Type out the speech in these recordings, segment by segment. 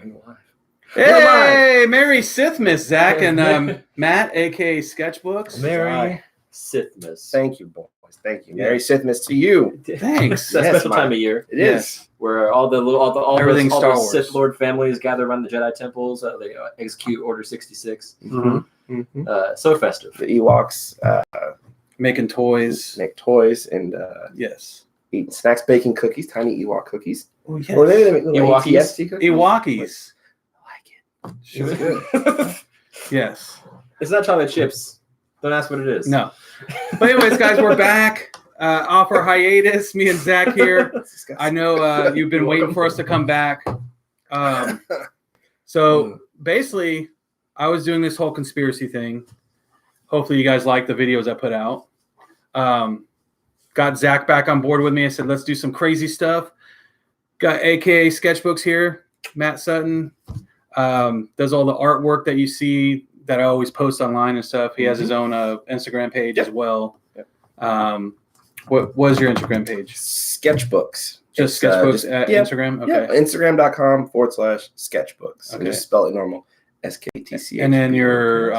I'm alive. Hey, Merry Sithmas, Zach and Matt, aka Sketchbooks. Merry Sithmas. Thank you, boys. Thank you. Merry Sithmas to you. Thanks. It's that Yes, special time of year. It is. Where all the Everything Star the Wars. Sith Lord families gather around the Jedi temples. They execute Order 66. Mm-hmm. So festive. The Ewoks Making toys. make toys and Yes. eat snacks, baking cookies, tiny Ewok cookies. Oh, yes. Or maybe they make little Ewokis? ATST cookies. Ewokis. I like it. Should It's good. Yes. It's not chocolate chips. Don't ask what it is. No. But anyways, guys, we're back off our hiatus. Me and Zach here. I know you've been waiting for us to come back. So basically, I was doing this whole conspiracy thing. Hopefully, you guys like the videos I put out. Got Zach back on board with me. I said, let's do some crazy stuff. Got AKA Sketchbooks here. Matt Sutton does all the artwork that you see that I always post online and stuff. He has his own Instagram page as well. Yep. What was your Instagram page? Sketchbooks. Just It's, Sketchbooks at Instagram? Okay. Yeah, Instagram.com/sketchbooks. Okay. Just spell it normal. SKTC. And then your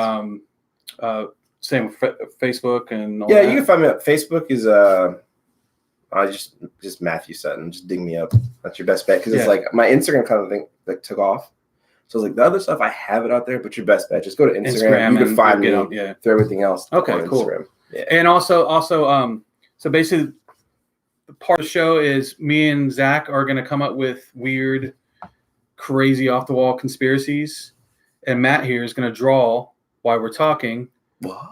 same with Facebook and all Yeah, that? you can find me at Facebook is I just Matthew Sutton. Just dig me up. That's your best bet because it's like my Instagram kind of thing like took off. So it's like the other stuff I have it out there, but your best bet just go to Instagram. You can find me through everything else. Okay, on cool. Instagram. Yeah. And also so basically the part of the show is me and Zach are going to come up with weird, crazy off the wall conspiracies, and Matt here is going to draw while we're talking. What?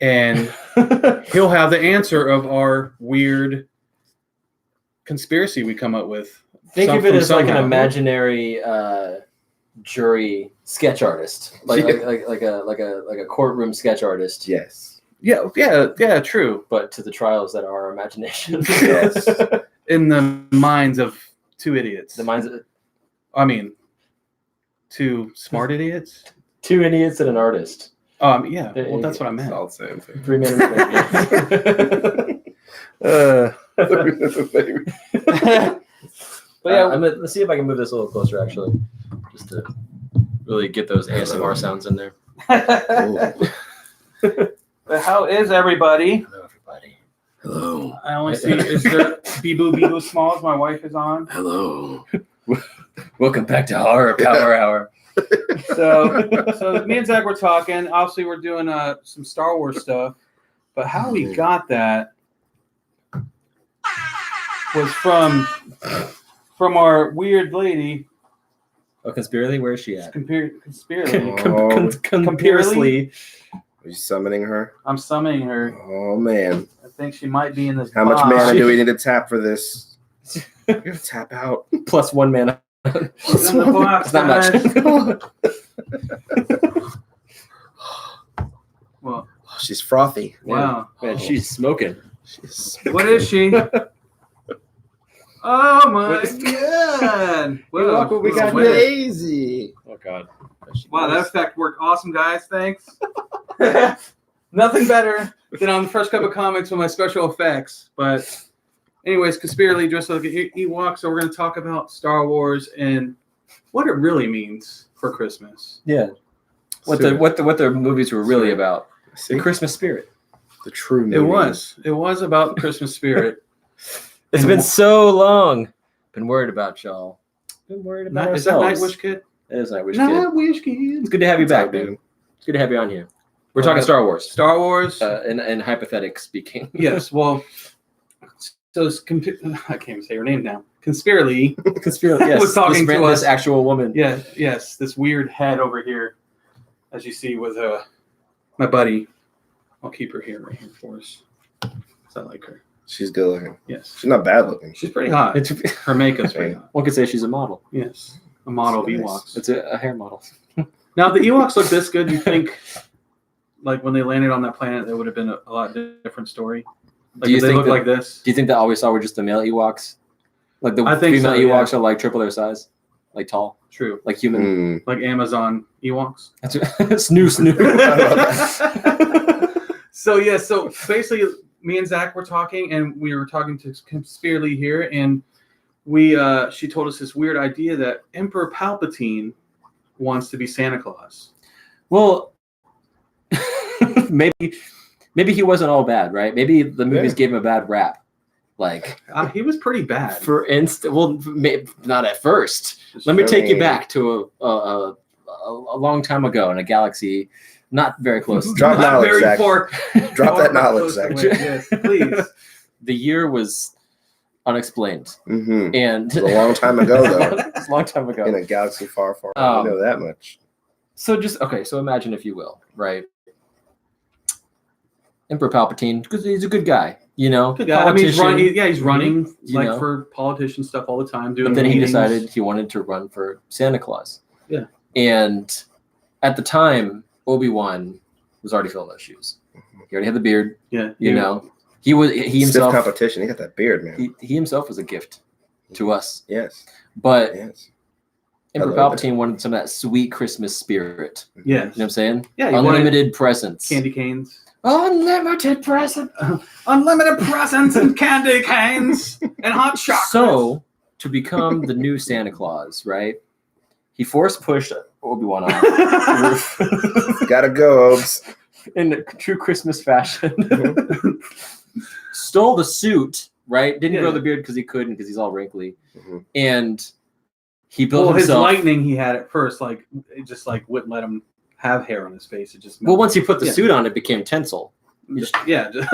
And he'll have the answer of our weird conspiracy we come up with. Think of it as like an somehow. imaginary jury sketch artist, like a courtroom sketch artist, Yes. Yeah, true. but to the trials that are our imagination. Yes. In the minds of two idiots. The minds of I mean, two smart idiots. two idiots and an artist. Yeah. Well, that's what I It's meant. all the same thing. 3 minutes. But yeah, let's see if I can move this a little closer, actually, just to really get those ASMR sounds in there. But how is everybody? Hello, everybody. Hello. I only see is there Bee-Boo Smalls. My wife is on. Hello. Welcome back to Horror Power Hour. So me and Zach were talking. Obviously, we're doing some Star Wars stuff. But how we got that was from our weird lady. Oh, conspiracy? Where is she at? Conspiracy. Conspiracy. Are you summoning her? I'm summoning her. Oh man. I think she might be in this. How much box. mana do we need to tap for this? You're gonna tap out. Plus 1 mana. She's in the box, It's not guys. Well, Oh, she's frothy. wow. Man, she's smoking. She's What is she? Oh my god! Whoa, Look what we got whoa, crazy. Oh, God. Wow, that effect worked awesome, guys. Thanks. Nothing better than on the first cup of comics with my special effects. But anyways, conspiracy dressed like an Ewok. So we're going to talk about Star Wars and what it really means for Christmas. Yeah. What the movies were really about. See? The Christmas spirit. The true It was about Christmas spirit. It's been so long. Been worried about y'all. Been worried about Is that ourselves. Nightwish Kid? It is Nightwish Kid. Nightwish Kid. It's good to have you back, dude. It's good to have you on here. We're talking Star Wars. Star Wars. In hypothetic speaking. Yes. Well, so it's I can't even say her name now. Conspiracy. Conspiracy. Yes. Was talking to us. This actual woman. Yeah. Yes. This weird head over here, as you see with my buddy. I'll keep her here right here for us. I like her. She's good looking. Yes. She's not bad looking. She's pretty hot. Her makeup's pretty hot. One could say she's a model. Yes. A model of Nice. Ewoks. It's a hair model. Now, if the Ewoks look this good, you think, like, when they landed on that planet, it would have been a lot different story? Like, Do you if they think look like this? Do you think that all we saw were just the male Ewoks? Like the I think female so, yeah. Ewoks are like triple their size? Like tall? True. Like human? Mm. Like Amazon Ewoks? That's snoo. So basically, me and Zach were talking, and we were talking to Conspiracy here, and she told us this weird idea that Emperor Palpatine wants to be Santa Claus. Well, maybe he wasn't all bad, right? Maybe the movies gave him a bad rap. Like He was pretty bad. for instance, well, not at first. Let me take you back to a long time ago in a galaxy not very close. Drop Not knowledge, very Zach. far. Drop that knowledge, Close Zach. away. Yes, please. The year was unexplained, Mm-hmm. and It was a long time ago, though. It's a long time ago. In a galaxy far, far away. Um, I know that much. So so imagine, if you will, right? Emperor Palpatine, because he's a good guy, you know. Good guy. I mean, he's politician, running. He's running You like know. for politician stuff all the time. Doing but then he meetings. decided he wanted to run for Santa Claus. Yeah. And at the time, Obi-Wan was already filling those shoes. He already had the beard, Yeah. you know. He Stiff himself competition. He got that beard, man. he himself was a gift to us. Yes. But Yes. Emperor I love Palpatine wanted some of that sweet Christmas spirit. Yes. You know what I'm saying? Yeah. He wanted Unlimited presents. candy canes. Unlimited present. Unlimited presents and candy canes and hot chocolate. So, to become the new Santa Claus, right? He force pushed Obi-Wan off the roof Gotta go, Obes. in true Christmas fashion. Stole the suit, right? Didn't grow Yeah. the beard because he couldn't, because he's all wrinkly. Mhm. And he built Well, his himself. lightning he had at first, like it just like wouldn't let him have hair on his face. It just Well, once he put the Yeah. suit on, it became tinsel. just, yeah, just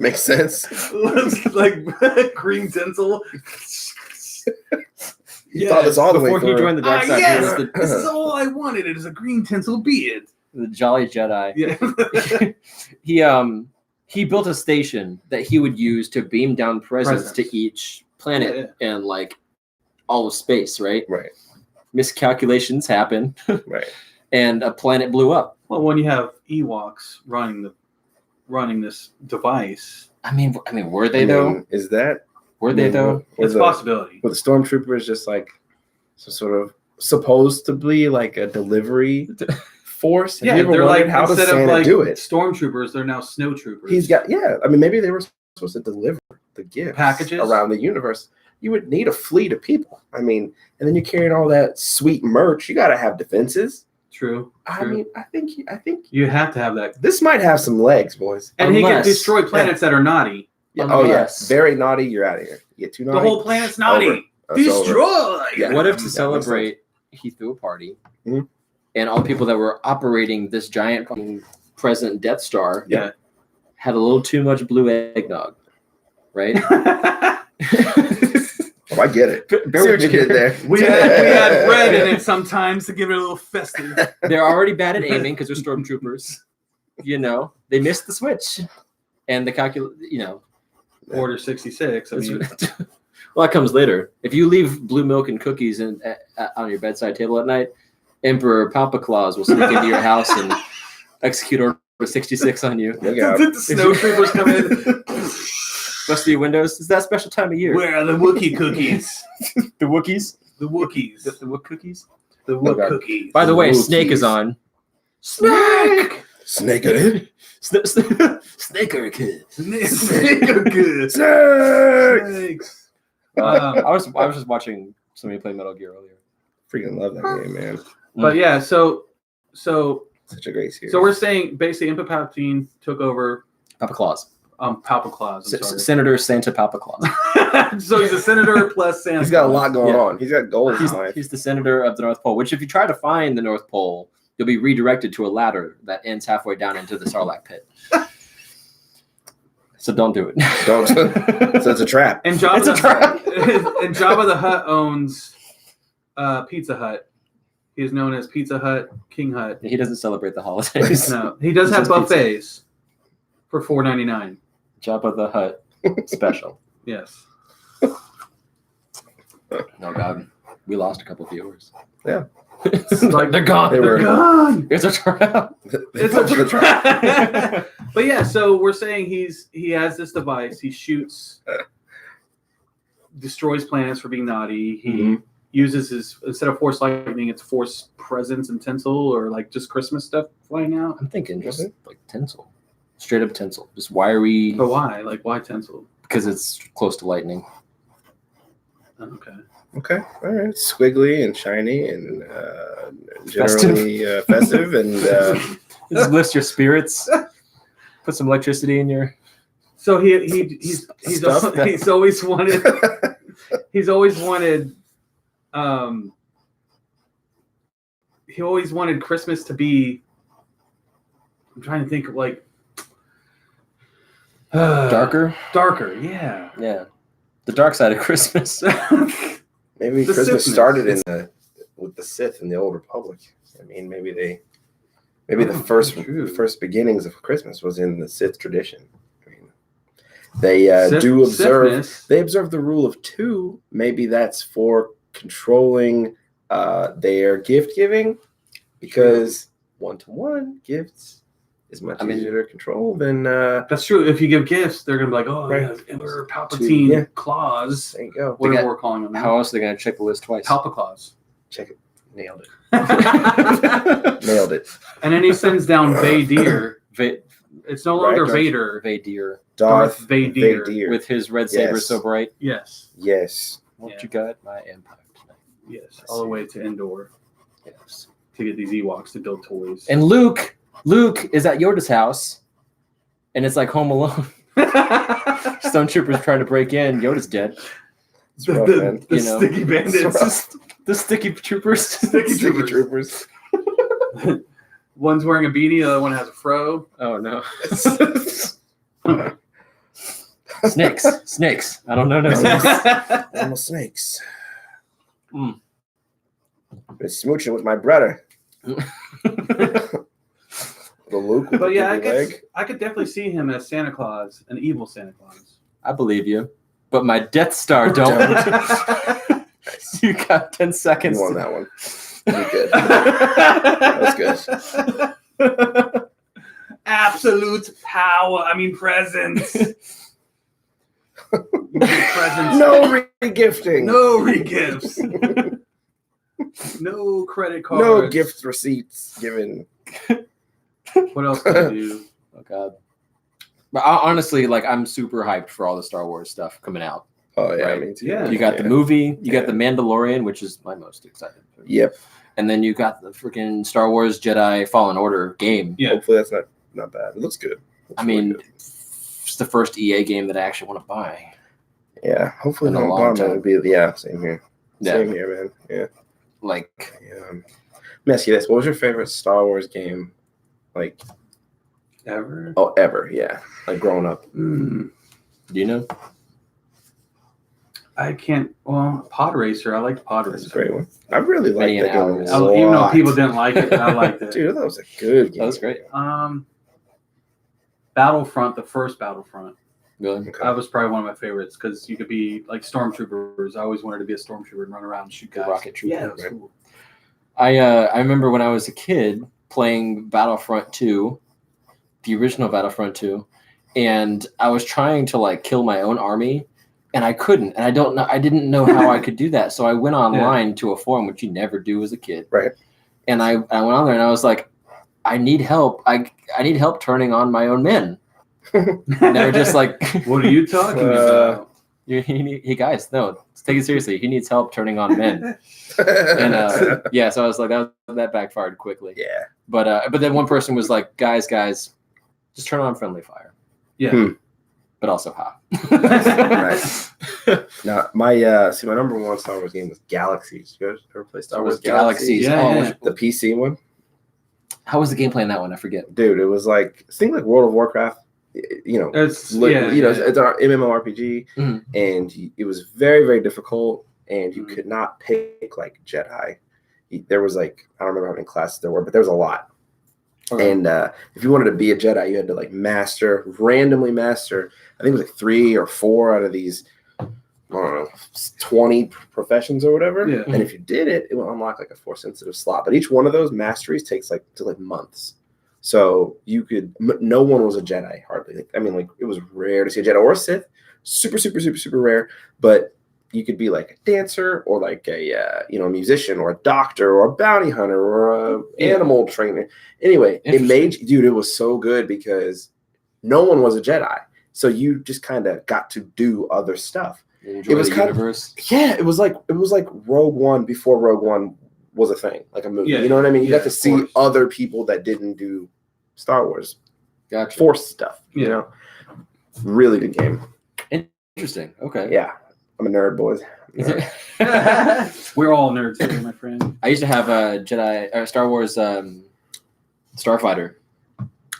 Makes sense. like green tinsel. You thought this all the way Before he through. joined the dark side, yes, he was this is all I wanted. It is a green tinsel beard. the Jolly Jedi. Yeah. He built a station that he would use to beam down presents Presents. to each planet and like all of space, right? Right. Miscalculations happen Right. and a planet blew up. Well, when you have Ewoks running this device, I mean, were they though? Is that Were they though? it's a possibility. Were the stormtroopers just like some sort of supposed to be like a delivery force? Have Yeah, you ever they're wondered like, how does instead of Santa like do it? stormtroopers, they're now snow troopers. He's got I mean, maybe they were supposed to deliver the gifts Packages? around the universe. You would need a fleet of people. I mean, and then you're carrying all that sweet merch. You got to have defenses. True. I mean, I think You have to have that. this might have some legs, boys. And he can Unless- destroy planets that are naughty. Yeah. Unless- Oh yeah, very naughty. You're out of here. You get too naughty. The whole planet's naughty. over. That's over. Destroy. Yeah. What if that to makes celebrate, he threw a party, Mhm. and all the people that were operating this giant fucking present Death Star Yeah. had a little too much blue eggnog, right? Oh, I get it. Bear See with what you me did here. there. we had bread in it sometimes to give it a little festive. They're already bad at aiming because they're stormtroopers. You know, they missed the switch, and the Order 66. I mean, well, that comes later. If you leave blue milk and cookies on your bedside table at night, Emperor Papa Claus will sneak into your house and execute Order 66 on you. Look out. the snow troopers come in. Bust through your windows. It's that special time of year. Where are the Wookiee cookies? The Wookiees? The Wookiees. The Wook cookies? The Oh, God. Wook cookies. By the way, Wookiees. Snake is on. Snake! Snake it in. Snake or a kid. Snake are good. Snake. Snakes. I was just watching somebody play Metal Gear earlier. Freaking love that game, man. But yeah, so Such a great series. we're saying basically Emperor Palpatine took over Papa Claus. Papa Claus. I'm sorry. Senator Santa Papa Claus. So he's a senator plus Santa. He's got a lot going Yeah. on. He's got goals in life. He's the senator of the North Pole, which if you try to find the North Pole, you'll be redirected to a ladder that ends halfway down into the Sarlacc pit. So don't do it. Don't. So it's a trap. And Jabba It's a trap. and Jabba the Hutt owns Pizza Hut. He is known as Pizza Hut King Hut. He doesn't celebrate the holidays. No, he does He have does pizza. buffets for $4.99. Jabba the Hutt special. Yes. No God, we lost a couple viewers. Yeah. It's like they're gone. They were- They're gone. It's a trap. It's a trap. But yeah, so we're saying he has this device. He shoots, destroys planets for being naughty. He Mhm. uses his, instead of force lightning, it's force presents and tinsel, or like just Christmas stuff flying out. I'm thinking just like tinsel, straight up tinsel, just wiry But why? Like why tinsel? because it's close to lightning. Okay. Okay, all right. Squiggly and shiny and generally festive and Just lifts your spirits. Put some electricity in your. So he's Stuff that- he's always wanted he always wanted Christmas to be. I'm trying to think of like Darker? Darker, yeah. Yeah. The dark side of Christmas. maybe The Christmas Sithmas. started with the Sith in the Old Republic. I mean, maybe the first beginnings of Christmas was in the Sith tradition. I mean, they do observe. Sithmas. They observe the rule of 2. Maybe that's for controlling their gift giving, because 1-to-1 gifts is much easier to control than. That's true. If you give gifts, they're gonna be like, "Oh, Right. yeah, Emperor Palpatine Yeah. claws." There you go. Whatever got- we're calling them. How else are they going to check the list twice? Palpa claws. Check it. Nailed it. And Nailed it. then he sends down Vader. Va- It's no longer Right, Vader. Vader. Darth Vader. Vader. With his red saber Yes. so bright. Yes. Yes. Won't Yeah. you guide my empire tonight? Yes. All the way to Endor Yes. to get these Ewoks to build toys. And Luke is at Yoda's house, and it's like Home Alone. Stone Troopers trying to break in. Yoda's dead. It's rough, man. the You know. sticky It's bandits. rough. The Sticky Troopers. Sticky Troopers. One's wearing a beanie, the other one has a fro. Oh no. Snakes. I don't know. No snakes. Animal snakes. Mm. Been smooching with my brother. The Luke with But the yeah, I big guess leg. I could definitely see him as Santa Claus, an evil Santa Claus. I believe you, but my Death Star don't. You got 10 seconds. You won that one. You good. That was good. Absolute power. I mean, presents. Presents. No regifting. No re-gifts. No credit cards. No gift receipts given. What else can I do? Oh god. But honestly, like I'm super hyped for all the Star Wars stuff coming out. Oh yeah, Right. me too. Yeah. You got the movie, you got the Mandalorian, which is my most excited. Yep. And then you got the freaking Star Wars Jedi Fallen Order game. Yeah. Hopefully that's not bad. It looks good. Looks I mean, really good. it's the first EA game that I actually want to buy. Yeah. Hopefully in a no long bomb. time. Would be same here. Same here, man. Yeah. Like, Yeah. Let me ask you this: what was your favorite Star Wars game? Like, Ever? ever? Yeah. Like growing up. Mm, do you know? I can't. Well, Pod Racer. I liked Pod That's a Racer. great one. I really liked Many that game. hours. A Even though lot. people didn't like it, I liked it. Dude, that was a good game. That was great. Battlefront, the first Battlefront. Really? Okay. That was probably one of my favorites because you could be like stormtroopers. I always wanted to be a stormtrooper and run around and shoot The guys. rocket trooper, Yeah, that was right. cool. I remember when I was a kid playing Battlefront 2, the original Battlefront 2, and I was trying to like kill my own army, and I couldn't, and I didn't know how I could do that. So I went online to a forum, which you never do as a kid. Right. And I went on there and I was like, I need help. I need help turning on my own men. And they were just like, What are you talking Uh, about? hey guys, no, take it seriously. He needs help turning on men. And yeah, so I was like, that backfired quickly. yeah. But then one person was like, guys, just turn on friendly fire. Yeah. Hmm. But also hot. Right. Now, my number one Star Wars game was Galaxies. You guys ever play Star Wars Galaxies? Yeah, Oh, yeah. The PC one? How was the gameplay in that one? I forget. Dude, it was like, think like World of Warcraft. You know, It's like, yeah, you know, yeah. it's our MMORPG, Mhm. and it was very, very difficult, and you Mhm. could not pick like Jedi. There was like, I don't remember how many classes there were, but there was a lot. Okay. And if you wanted to be a Jedi, you had to like randomly master. I think it was like 3 or 4 out of these, I don't know, 20 professions or whatever. Yeah. And if you did it, it would unlock like a Force sensitive slot. But each one of those masteries takes like months. So you could, no one was a Jedi hardly. I mean, like it was rare to see a Jedi or a Sith, super, super, super, super rare. But you could be like a dancer or like a musician or a doctor or a bounty hunter or a animal trainer. Anyway, it it was so good because no one was a Jedi. So you just kind of got to do other stuff. Enjoy It was the kind of- universe. Yeah, it was like Rogue One before Rogue One was a thing, like a movie. Yeah, You know what I mean? You yeah, got to of see course. other people that didn't do Star Wars Gotcha. Force stuff. You Yeah. know, really good game. Interesting. Okay. Yeah, I'm a nerd, boys. We're all nerds here, my friend. I used to have a Jedi or Star Wars Starfighter.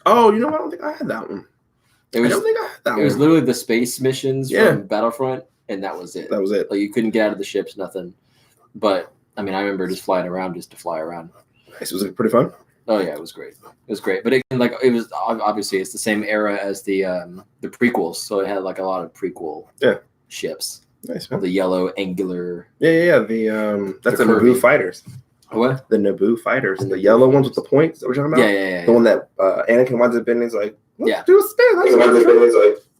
Oh, you know what? I don't think I had that one. It I was don't think I had that it was one. literally the space missions Yeah. from Battlefront, and that was it. That was it. Like you couldn't get out of the ships, nothing. But I mean, I remember just flying around just to fly around. Nice. Was it pretty fun? Oh yeah, it was great. It was great. But again, like it was obviously it's the same era as the prequels, so it had like a lot of prequel ships. Nice, man. The yellow angular. Yeah. The that's the The Naboo curvy. fighters. What? The Naboo fighters, the yellow ones with the points that we're talking about. Yeah. The one that Anakin winds up in is like, let's Yeah. do a spin. Let's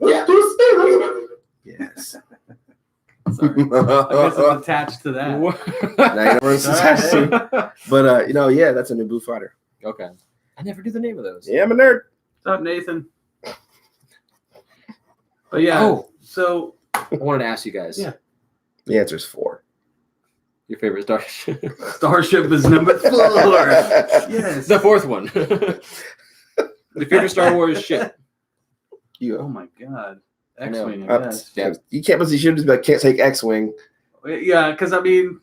Yeah. do a spin. Yes. Sorry. I guess it's attached to that. Now you know where it's attached to. But yeah, that's a Naboo fighter. Okay. I never knew the name of those. Yeah, I'm a nerd. What's up, Nathan? But yeah, Oh. so I wanted to ask you guys. Yeah. The answer is 4. Your favorite Starship. Starship is number 4. Yes. The fourth one. The favorite Star Wars ship. You Oh go. my god. I know. X-Wing, I guess. Yeah. You can't, but you should just be like, can't take X-wing. Yeah, because I mean,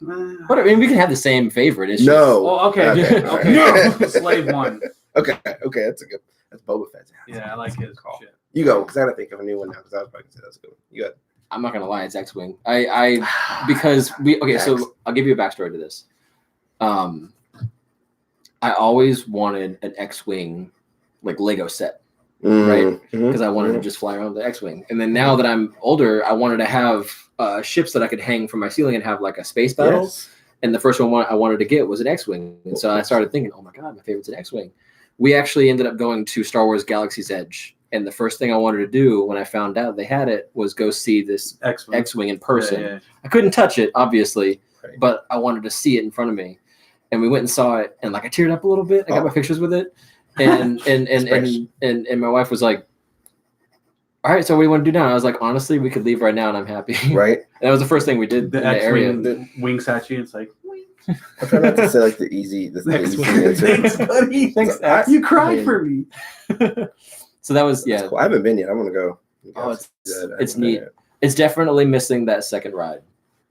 But I mean, we can have the same favorite. It's No. oh, okay, Okay. okay. No. Slave One. Okay, that's a good. That's Boba Fett's. Yeah, I like his Call. shit. You go, because I gotta think of a new one now. Because I was about to say that's a good one. You got. I'm not gonna lie, it's X-wing. I because we X. so I'll give you a backstory to this. I always wanted an X-wing like Lego set Mhm. because I wanted to just fly around the X-wing. And then now that I'm older, I wanted to have ships that I could hang from my ceiling and have like a space battle. Yes. And the first one I wanted to get was an X-wing. And so I started thinking, oh my god, my favorite's an X-wing. We actually ended up going to Star Wars Galaxy's Edge. And the first thing I wanted to do when I found out they had it was go see this X-Wing. X-wing in person. Yeah. I couldn't touch it, obviously, Right. but I wanted to see it in front of me. And we went and saw it, and like I teared up a little bit. I got Oh. my pictures with it, and and my wife was like, "All right, so what do you want to do now?" And I was like, "Honestly, we could leave right now, and I'm happy." Right. And that was the first thing we did The in the area. X-Wing winks at you. It's like, I try not to say like the easy X-Wing. answer. Thanks, buddy. Thanks, I- X. You cried mean, for me. So that was That's cool. I haven't been yet. I'm gonna go. Oh, it's Good. I it's haven't been neat. yet. It's definitely missing that second ride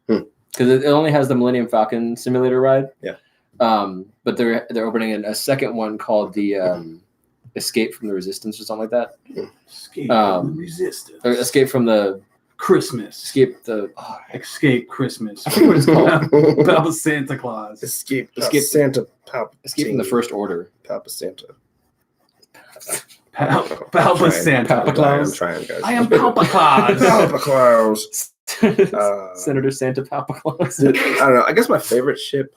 Hmm. because it only has the Millennium Falcon simulator ride. Yeah. But they're opening a second one called the Escape from the Resistance or something like that, Escape Um, resistance. or Escape from the Christmas. Escape the. Oh, Escape Christmas. I forget what it's called. About Santa Claus. Escape Escape- Santa Palpatine. Escape from the First Order. Palpa Santa. Palpa Santa. Palpa I'm Claus. trying, guys. I am Palpa Claus. Palpa Claus. Senator Santa Papa Claus. Dude, I don't know. I guess my favorite ship,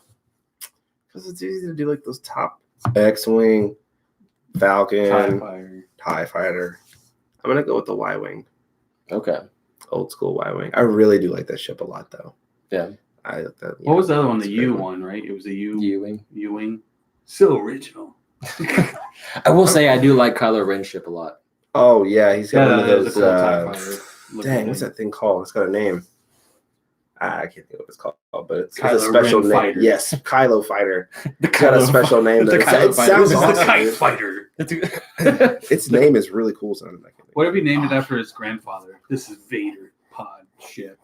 because it's easy to do like those top X-wing, Falcon, TIE Fighter. TIE Fighter. I'm gonna go with the Y-wing, Okay. old school Y-wing. I really do like that ship a lot, though. Yeah. I like that. What was the other one? The It's a U good one, right? It was the U. U-wing. U-wing. So original. I will say I do like Kylo Ren ship a lot. Oh yeah, he's got one of that is those. a cool TIE Fighter looking Dang, what's thing. that thing called? It's got a name. I can't think of what it's called, but it's a Kylo special Ren name. fighter. Yes, Kylo Fighter. The It's got a special name. The That Kylo it Fighter. sounds This is It's the awesome. Kite dude. Fighter. Its name is really cool sounding. What if he named it after his grandfather? This is Vader pod ship.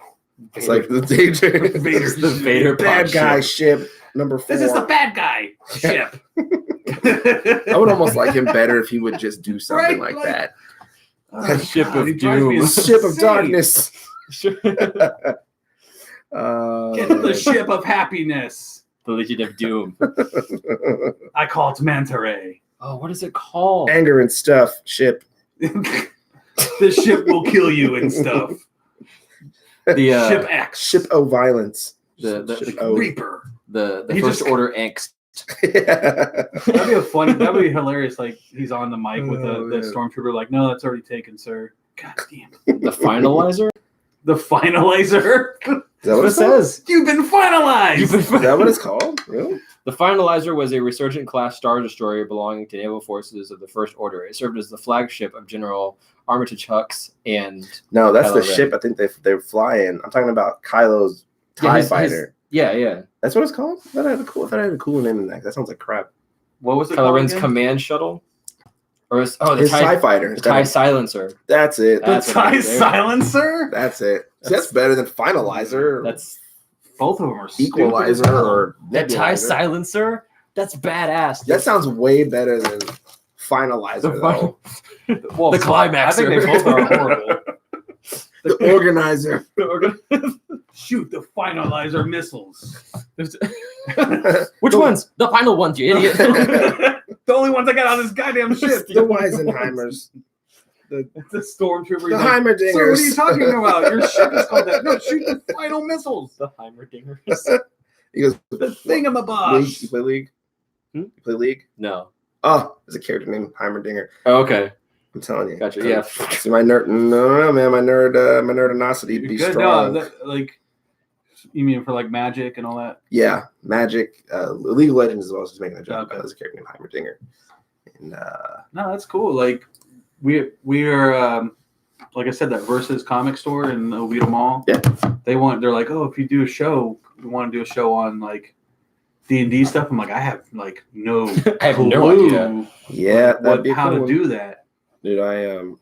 It's like the danger. Vader's the Vader bad pod guy ship. ship number 4. This is the bad guy ship. I would almost like him better if he would just do something Right, like like- that. Oh, Ship God, of he drives me doom. Ship of insane. darkness. Get to the ship of happiness. The Legion of Doom. I call it Manta Ray. Oh, what is it called? Anger and stuff. Ship. The ship will kill you and stuff. The Ship X. Ship of violence. the Ship the, O. Reaper. the He First just- Order angst. That'd be a fun. That'd be hilarious. Like he's on the mic with Oh, the yeah. stormtrooper. Like, no, that's already taken, sir. God damn it. The Finalizer. The finalizer. Is that That's what it says? You've been finalized. Is that what it's called? Really? The The Finalizer was a resurgent-class star destroyer belonging to naval forces of the First Order. It served as the flagship of General Armitage Hux and No, that's Kylo the Ren. ship I think they fly in. I'm talking about Kylo's TIE fighter. Yeah. That's what it's called? I thought I had a cool name in that. That sounds like crap. What was it Kylo called Ren's again? command shuttle? Or is, oh, the His TIE TIE fighter. the TIE Silencer. That's it. That's The what it TIE is there. Silencer? That's it. See, that's better than Finalizer. That's Both of them are stupid Equalizer as hell. or that TIE Nebulizer. Silencer. That's badass. That sounds way better than Finalizer, The though. Well, The I Climaxer. think they both are horrible. The Organizer. Shoot the Finalizer missiles. Which ones? The final ones, you idiot. The only ones I got on this goddamn ship. The Weisenheimers. The stormtroopers. The Sir, what are Heimerdingers. you talking about? Your ship is called that. No, shoot the final missiles. The Heimerdingers. He goes, The League. thingamabosh. You play League? Hmm? You play League? No. Oh, there's a character named Heimerdinger. Oh, okay. I'm telling you. Gotcha, yeah. See, my nerd, no, man, my nerdinosity be Good. strong. No, like, you mean for like magic and all that? Yeah, Magic, League of Legends as well. Just making a joke Okay. about this character named Heimerdinger. And No, that's cool. Like, we are, like I said, that Versus comic store in Oviedo Mall. Yeah. They're like, oh, if you do a show, we want to do a show on like D&D stuff. I'm like, I have like no I have no clue idea. yeah, that'd be a how cool to one. do that. Dude, I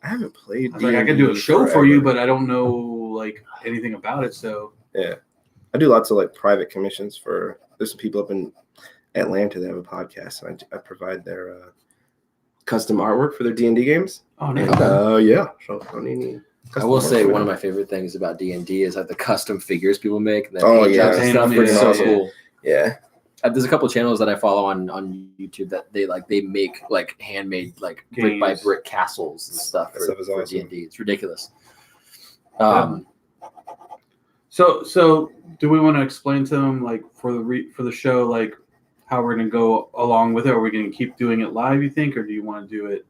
haven't played. I was like, I could do a show for you, but I don't know like anything about it. So yeah, I do lots of like private commissions for. There's some people up in Atlanta that have a podcast, and I provide their custom artwork for their D&D games. oh no, And, yeah, so I will say one of my favorite things about D&D is like the custom figures people make. And Oh, paint yeah. jobs and stuff. Yeah, It's so yeah. cool. yeah. There's a couple channels that I follow on YouTube that they make like handmade like brick by Games. brick castles and stuff That stuff is for awesome. D&D. It's ridiculous. So do we want to explain to them like for the show like how we're gonna go along with it? Are we gonna keep doing it live? You think, or do you want to do it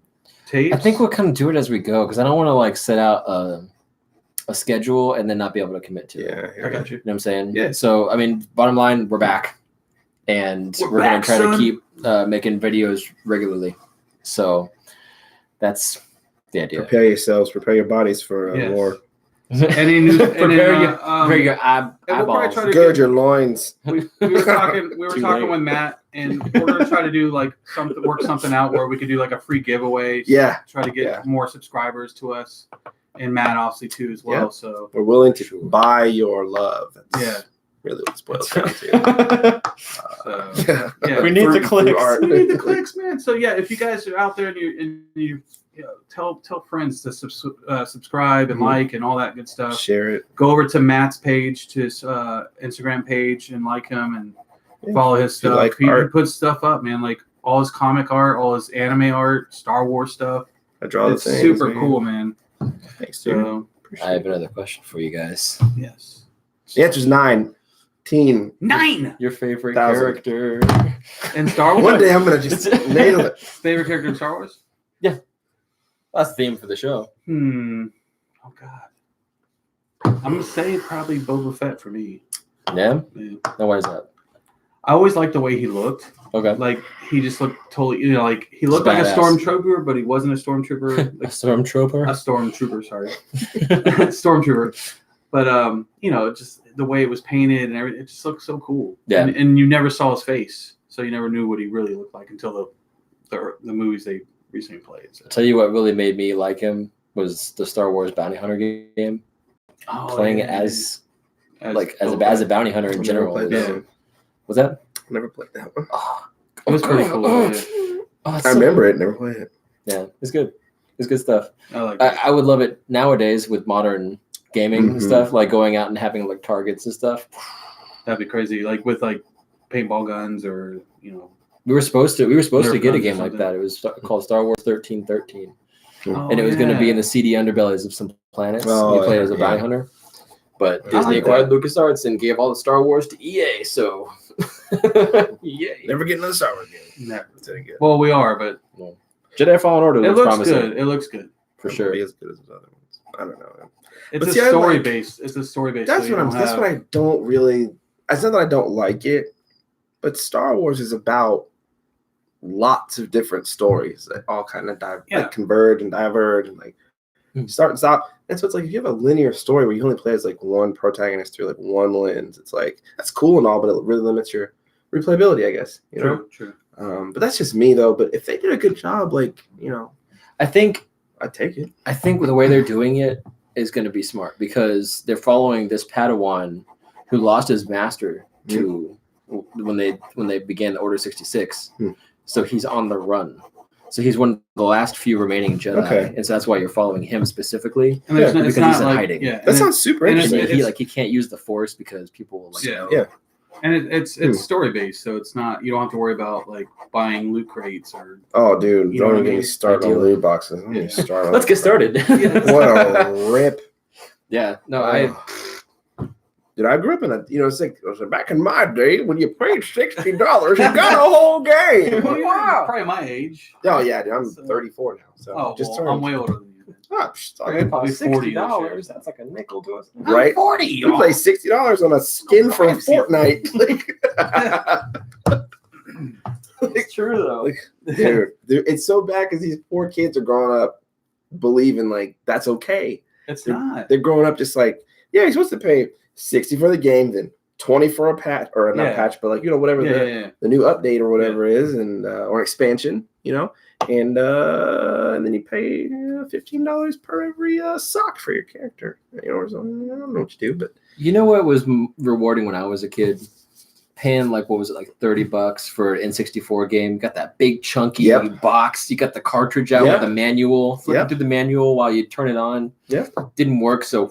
tapes? I think we'll kind of do it as we go because I don't want to like set out a schedule and then not be able to commit to it. Yeah, I got you. You know what I'm saying? Yeah. So, I mean, bottom line, we're back. And We're we're going back, to try son. to keep making videos regularly. So, that's the idea. Prepare yourselves, prepare your bodies for Yes. war. Any new, Prepare your and we'll probably eyeballs. try to Gird your loins. we were talking Too talking late. with Matt, and we're gonna try to do like work something out where we could do like a free giveaway. Yeah, Try to get Yeah. more subscribers to us, and Matt obviously too as well. Yeah. So we're willing to Sure. buy your love. That's Yeah. really what it boils down to. So, Yeah. yeah, We need the clicks. art. we need the clicks, man. So yeah, if you guys are out there and you tell friends to subscribe and Mhm. like and all that good stuff. Share it. Go over to Matt's page, to his Instagram page, and like him and Yeah. follow his If you stuff. like He art. puts stuff up, man. Like all his comic art, all his anime art, Star Wars stuff. I draw It's the things. super man. cool, man. Thanks, dude. So I have another question for you guys. yes, The answer's 9. 9 Your favorite 1,000. character? in Star Wars. One day I'm gonna just nail it. Favorite character in Star Wars? That's the theme for the show. Oh God. I'm gonna say probably Boba Fett for me. Yeah? Man. No, why is that? I always liked the way he looked. Okay. Like he just looked totally, like he looked like a Badass. stormtrooper, but he wasn't a stormtrooper. A Like, stormtrooper? a stormtrooper, sorry, stormtrooper. But just the way it was painted and everything, it just looked so cool. Yeah. And you never saw his face, so you never knew what he really looked like until the movies they recently played. So. I'll tell you what really made me like him was the Star Wars Bounty Hunter game. Playing yeah. as a Boba. bounty hunter in I've general. never played that Yeah. one. Was that? Never played that one. Oh, It was pretty cool. Oh, Yeah. oh, it's I so remember good. it. Never played it. Yeah, it's good. It's good stuff. I like it. I would love it nowadays with modern gaming and Mhm. stuff, like going out and having like targets and stuff. That'd be crazy. Like with like paintball guns or We were supposed to Nerf get a guns or game like something. that. It was called Star Wars 1313, Oh, and it was going to yeah. be in the seedy underbellies of some planets. Oh, you played yeah, as a yeah. bounty hunter, but I Disney like acquired LucasArts and gave all the Star Wars to EA. So, yay! Never get another Star Wars game. Never. That's it again. Well, we are, but Jedi Fallen Order it looks looks promising good. It looks good. for It sure. won't be as good as the other ones. I don't know. It's But a see, I story like- based. It's a story based. That's what I'm. That's what I don't really. It's not that I don't like it, But Star Wars is about lots of different stories that all kind of like converge and diverge and like start and stop. And so it's like if you have a linear story where you only play as like one protagonist through like one lens, it's like that's cool and all, but it really limits your replayability, I guess. You know? True. But that's just me though. But if they did a good job, like, you know, I think I'd take it. I think the way they're doing it is going to be smart because they're following this Padawan who lost his master to when they began Order 66. So he's on the run. So he's one of the last few remaining Jedi, and so that's why you're following him specifically. And because it's not he's in like, hiding. Yeah, that sounds super interesting. He can't use the Force because people will know. Yeah. And it's story based, so it's not, you don't have to worry about like buying loot crates or. Oh, dude, You know don't what I even get me mean? started on loot boxes. Don't get me started on Let's get started. What a rip! Yeah, no, Dude, I grew up in it's like back in my day when you paid $60, you got a whole game. Well, you're Wow. probably my age. Oh yeah, dude, I'm 34 now, so I'm way older than you. Oh, Right? Probably $40. That's like a nickel to us. Right? 40. You play $60 on a skin from Fortnite. It's true though. Dude, it's so bad because these poor kids are growing up believing like that's okay. It's not. They're growing up just like, yeah, you're supposed to pay 60 for the game, then 20 for a patch, or not patch, but like, you know, whatever the new update or whatever is, and or expansion, you know, and then you pay $15 per every sock for your character, you know, or something. I don't know what you do, but you know what was rewarding when I was a kid? Paying like what was it, like $30 for an N64 game? You got that big chunky box. You got the cartridge out with the manual. Flipping through the manual while you turn it on. Didn't work, so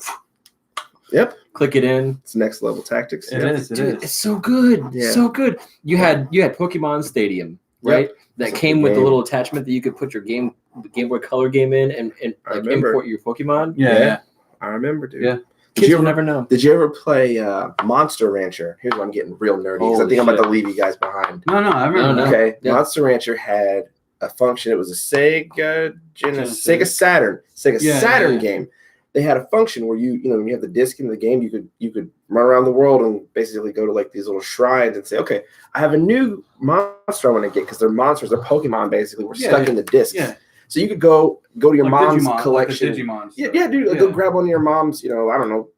click it in. It's next level tactics. It is. It's so good. So good. You had Pokemon Stadium, right? That That's came a with game. the little attachment that you could put your Game Boy Color game in and like import your Pokemon. Yeah. I remember, dude. Yeah. Kids will never know. Did you ever play Monster Rancher? Here's where I'm getting real nerdy because I think I'm about to leave you guys behind. No, I remember. No. Okay, Yeah. Monster Rancher had a function. It was a Sega Saturn game. They had a function where when you have the disc in the game, you could run around the world and basically go to like these little shrines and say, okay, I have a new monster I want to get because they're monsters, they're Pokemon basically. We're stuck in the disc. Yeah. So you could go to your Like mom's Digimon, collection. Like the Digimon stuff. Yeah, dude. Like, go grab one of your mom's, I don't know,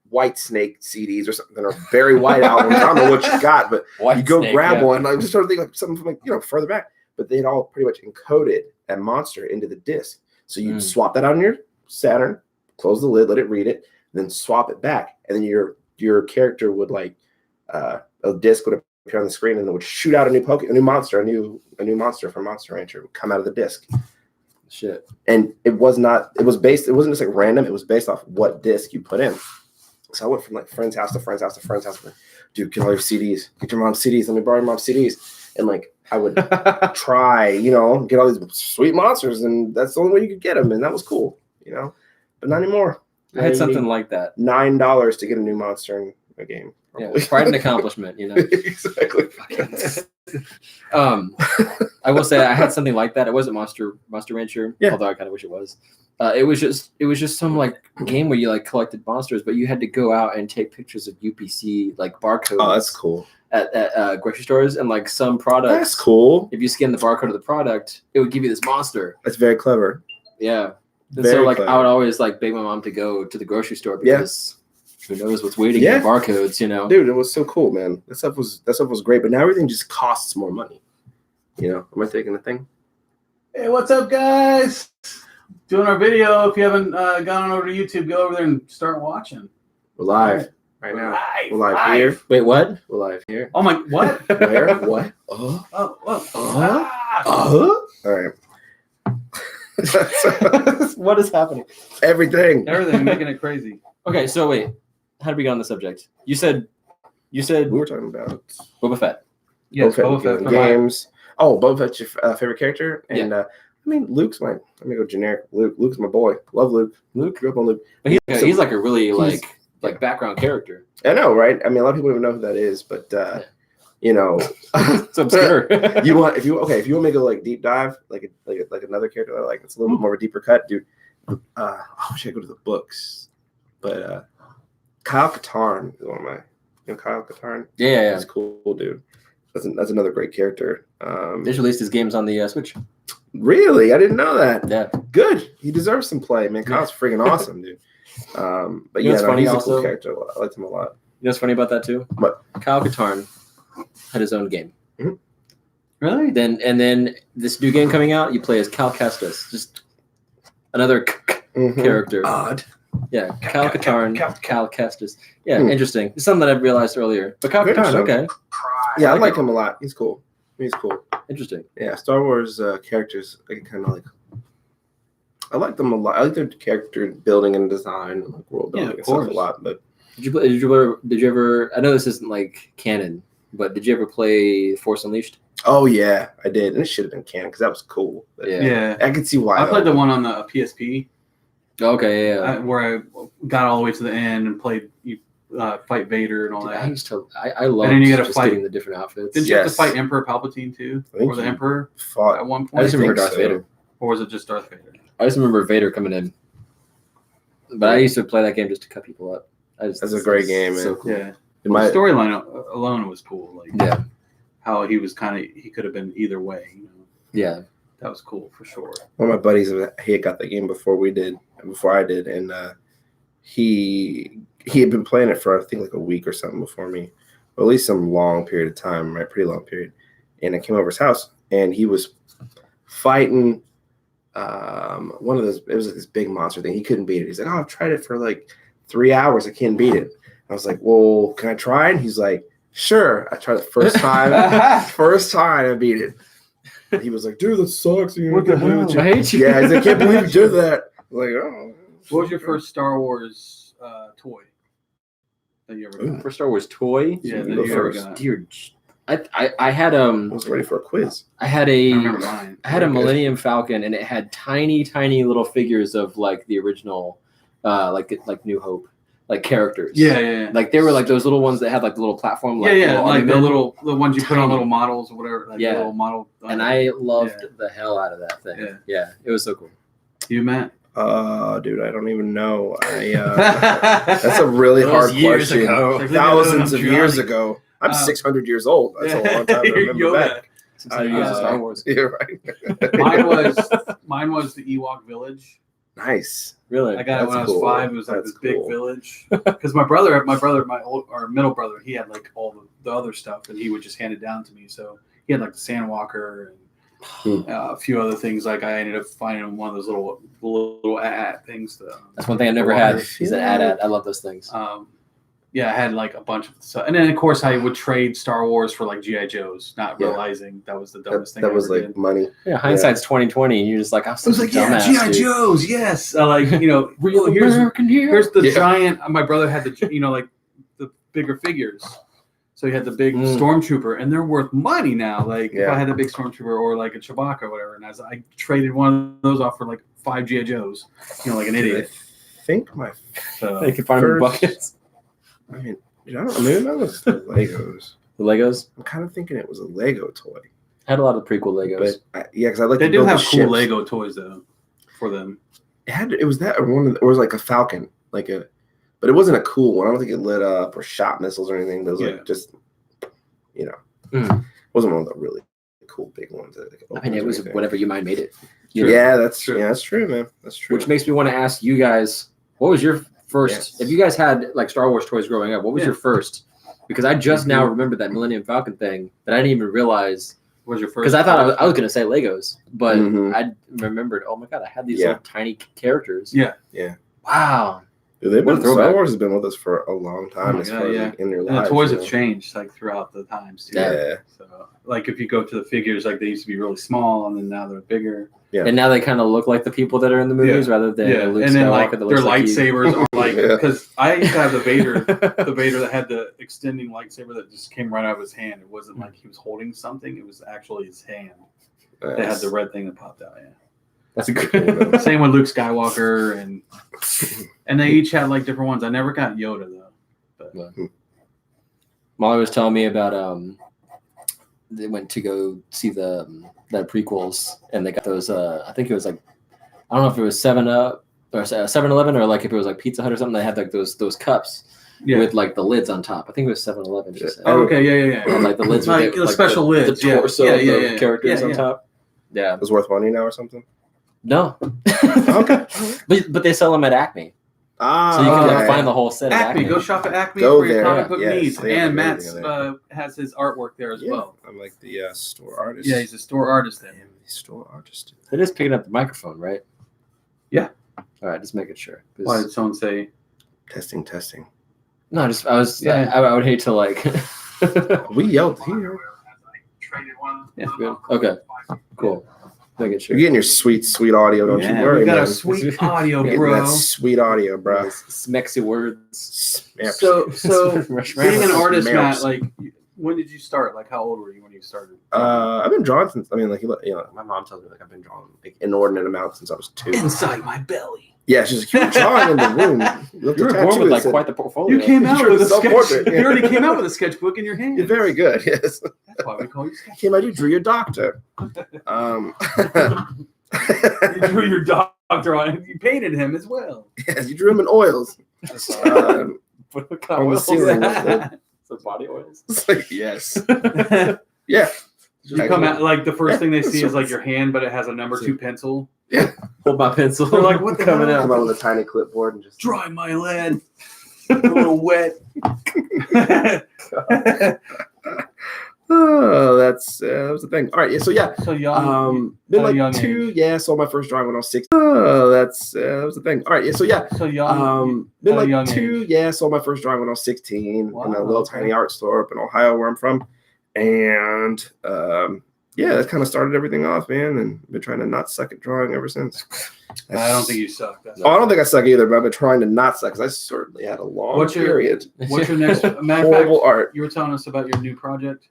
White Snake CDs or something, or very white albums. I don't know what you got, but you go grab one. Like, just sort of think like something from like further back. But they'd all pretty much encoded that monster into the disc. So you'd swap that on your Saturn, close the lid, let it read it, then swap it back, and then your character would like a disc would appear on the screen, and it would shoot out a new monster from Monster Rancher would come out of the disc. Shit. And it wasn't just like random, it was based off what disc you put in. So I went from like friend's house to friend's house to friend's house. Dude, get all your CDs, get your mom's CDs, let me borrow your mom's CDs. And like I would try, get all these sweet monsters, and that's the only way you could get them, and that was cool, but not anymore. I had something like that. $9 to get a new monster in a game. Yeah, pride and accomplishment, Exactly. I will say I had something like that. It wasn't Monster Rancher, although I kind of wish it was. It was just some like game where you like collected monsters, but you had to go out and take pictures of UPC like barcodes. Oh, that's cool. At grocery stores, and like some products. That's cool. If you scan the barcode of the product, it would give you this monster. That's very clever. Yeah. And Very so like clever. I would always like beg my mom to go to the grocery store because who knows what's waiting in the barcodes, Dude, it was so cool, man. That stuff was great, but now everything just costs more money. Am I taking the thing? Hey, what's up, guys? Doing our video. If you haven't gone on over to YouTube, go over there and start watching. We're live right now. We're live here. Wait, what? We're live here. Oh my, what? Where? What? All right. What is happening? Everything. Making it crazy. Okay, so wait. How did we get on the subject? You said We were talking about Boba Fett. Yes, Boba Fett. games. Oh, Boba Fett's your favorite character? And Luke's let me go generic. Luke's my boy. Love Luke. Grew up on Luke. But he's like a really like background character. I know, right? I mean, a lot of people don't even know who that is, but It's obscure. if you want me to go like deep dive, like another character that I like, it's a little bit more of a deeper cut, dude. I wish I could go to the books, but Kyle Katarn is one of my Kyle Katarn. Yeah. He's cool, dude. That's another great character. They just released his games on the Switch. Really? I didn't know that. Yeah. Good. He deserves some play, man. Kyle's freaking awesome, dude. But You know what's funny he's a also? cool character. I liked him a lot. You know what's funny about that too? What? Kyle Katarn had his own game. Really? Then this new game coming out, you play as Cal Kestis, just another character. Odd. Yeah, Cal Katarn, Cal Kestis. Yeah, Hmm. interesting. It's something that I realized earlier. But Cal Very Katarn, interesting. okay, Yeah, I like like it. him a lot. He's cool. He's cool. interesting. Yeah, Star Wars characters, I kind of like. I like them a lot. I like their character building and design, and like world building of and stuff course. a lot. But Did you ever? I know this isn't like canon, but did you ever play Force Unleashed? oh yeah, I did, and it should have been canon because that was cool. But Yeah. Yeah. I could see why. I played though. the one on the PSP Okay, yeah. where I got all the way to the end and played you fight Vader and all Dude, that. I used to. I loved then you gotta just fight- getting the different outfits. Didn't you have to Yes. fight Emperor Palpatine too, I think or the he Emperor fought. at one I point, just remember think Darth so. Vader. or was it just Darth Vader? I just remember Vader coming in. But I used to play that game just to cut people up. That's a great game, So man. cool. Yeah, In my, the storyline alone was cool. Like Yeah, how he was he could have been either way. You know, yeah. that was cool for sure. one of my buddies, he had got the game before I did, and he had been playing it for I think like a week or something before me, or at least some long period of time, right? Pretty long period. And I came over his house, and he was fighting one of those. It was like this big monster thing. He couldn't beat it. He's like, "Oh, I've tried it for like 3 hours. I can't beat it." I was like, "Well, can I try?" And he's like, "Sure." I tried the first time. First time I beat it. And he was like, "Dude, that sucks." You What the can't believe hell? it. I hate you. Yeah, he's like, "I can't believe you did that." I'm like, oh. What was your first Star Wars toy that you ever got? For Star Wars toy? Yeah, You that go you ever first. got. Dear, I had I was ready for a quiz. I had I a remember mine. I had a Very good. Millennium Falcon, and it had tiny little figures of like the original, like New Hope, like characters. Yeah. Like they were like those little ones that had like the little platform. Like, Like little the ones you put on Tiny. little models or whatever. Like Yeah. little model. and I loved Yeah. the hell out of that thing. Yeah. Yeah, it was so cool. You, Matt? Dude, I don't even know. That's a really hard question. Like, Thousands of Johnny. years ago. I'm 600 years old. That's a long time to remember Yoda. back. Since I used Star Wars. Yeah, right. Mine was the Ewok Village. Nice. Really? I got it when I That's was cool. 5. It was like That's this big cool. village. Because my middle brother, he had like all the other stuff, and he would just hand it down to me. So he had like the Sandwalker and a few other things. Like I ended up finding one of those little AT things. That's one thing I never had. I Is an AT-AT. I love those things. Yeah, I had like a bunch of stuff, and then of course I would trade Star Wars for like GI Joes, not Yeah. realizing that was the dumbest thing. That I was ever like did. money. Yeah, hindsight's 2020, and you're just like, I'm I such was a like, yeah, dumbass, GI dude. Joes, yes. Like Real here's American here. here's the Yeah. giant. My brother had the like the bigger figures, so he had the big stormtrooper, and they're worth money now. Like if Yeah. I had a big stormtrooper or like a Chewbacca or whatever, and I traded one of those off for like 5 GI Joes, like an idiot. I think my So They can find them in First- buckets. I mean, I don't know. Maybe that was the Legos. The Legos I'm kind of thinking it was a Lego toy. had a lot of prequel Legos. But because I like they to do build have the cool ships. Lego toys though for them. It was that or one of the, or it was like a Falcon, but it wasn't a cool one. I don't think it lit up or shot missiles or anything. But it was Yeah. like just, Mm. it wasn't one of the really cool big ones. That, like, I mean, it opens or was anything. whatever you mind made it. Yeah, that's True. that's true, man. That's true. Which makes me want to ask you guys, what was your first? Yes. If you guys had like Star Wars toys growing up, what was Yeah. your first? Because I just now remembered that Millennium Falcon thing that I didn't even realize. What was your first? Because I thought I was going to say Legos, but Mhm. I remembered. Oh my god, I had these Yeah. little tiny characters. Yeah. Yeah. Wow. Dude, they've What a been, Star throwback. Wars has been with us for a long time Oh my as God, far as yeah. like, in your And lives. the toys you have know? changed like throughout the times too. Yeah. So like if you go to the figures, like they used to be really small, and then now they're bigger. Yeah. And now they kind of look like the people that are in the movies rather than Luke and then like Skywalker that their looks like you. lightsabers are like Yeah. because I used to have the Vader that had the extending lightsaber that just came right out of his hand. It wasn't like he was holding something; it was actually his hand. They had the red thing that popped out. Yeah. That's a Cool, good. man. Same with Luke Skywalker, and they each had like different ones. I never got Yoda though. But Molly was telling me about they went to go see the prequels and they got those I think it was like I don't know if it was 7-Up or 7-Eleven or like if it was like Pizza Hut or something. They had like those cups with like the lids on top. I think it was 7-Eleven. She said. Oh, okay, yeah. And like the lids Like with the special lids, the yeah. torso Yeah, of yeah, the yeah. characters Yeah, on yeah. top. Yeah. It was worth money now or something. No. Okay. But they sell them at Acme, Ah, so you can like okay. find the whole set at Acme, Acme. go shop at Acme Go for your there, comic book yes, needs. they have And everything Matt's has his artwork there as Yeah, well. I'm like the store artist. Yeah, he's a store artist I there. am the store artist. It is picking up the microphone, right? Yeah. All right, just making sure. 'Cause- Why did someone say? Testing. No, Yeah. I would hate to like. We yelled here. Yeah. Good. Okay. Cool. Making sure. You're getting your sweet audio. Don't you worry, we got man. a sweet audio, You're getting bro. that sweet audio, bro. Smexy words. So being an artist, Matt, Smaps. like, when did you start? Like, how old were you when you started? I've been drawing since. I mean, like my mom tells me like I've been drawing like inordinate amounts since I was 2. Inside my belly. Yeah, she's like, you were drawing in the room. You were born with like quite the portfolio. You came out You're with a self-portrait, sketch. yeah. You already came out with a sketchbook in your hand. You're very good. Yes. That's why we call you sketch. Came out. You drew your doctor. You drew your doctor on it. You painted him as well. Yes, you drew him in oils. Um, What kind on of the oils? ceiling with the- So body oils. it's like, yes. Yeah. You come out like the first Yeah. thing they see is like your hand, but it has a number 2 pencil. Hold my pencil. They're like, what the coming hell? Come out? out with a tiny clipboard and just Dry my lead. A little wet. Oh, that was the thing. All right, yeah. So yeah, So young. been at a young like 2. age. Yeah, saw my first drawing when I was 6. Oh, that was the thing. All right, yeah. So yeah, So young. been at a like young 2. age. Yeah, saw my first drawing when I was 16 Wow, in a little okay. tiny art store up in Ohio, where I'm from, and yeah, that kind of started everything off, man. And been trying to not suck at drawing ever since. I don't think you suck. That's Oh, I don't think I suck either, but I've been trying to not suck because I certainly had a long What's your- period. What's your next? Matter of fact, Horrible art. you were telling us about your new project,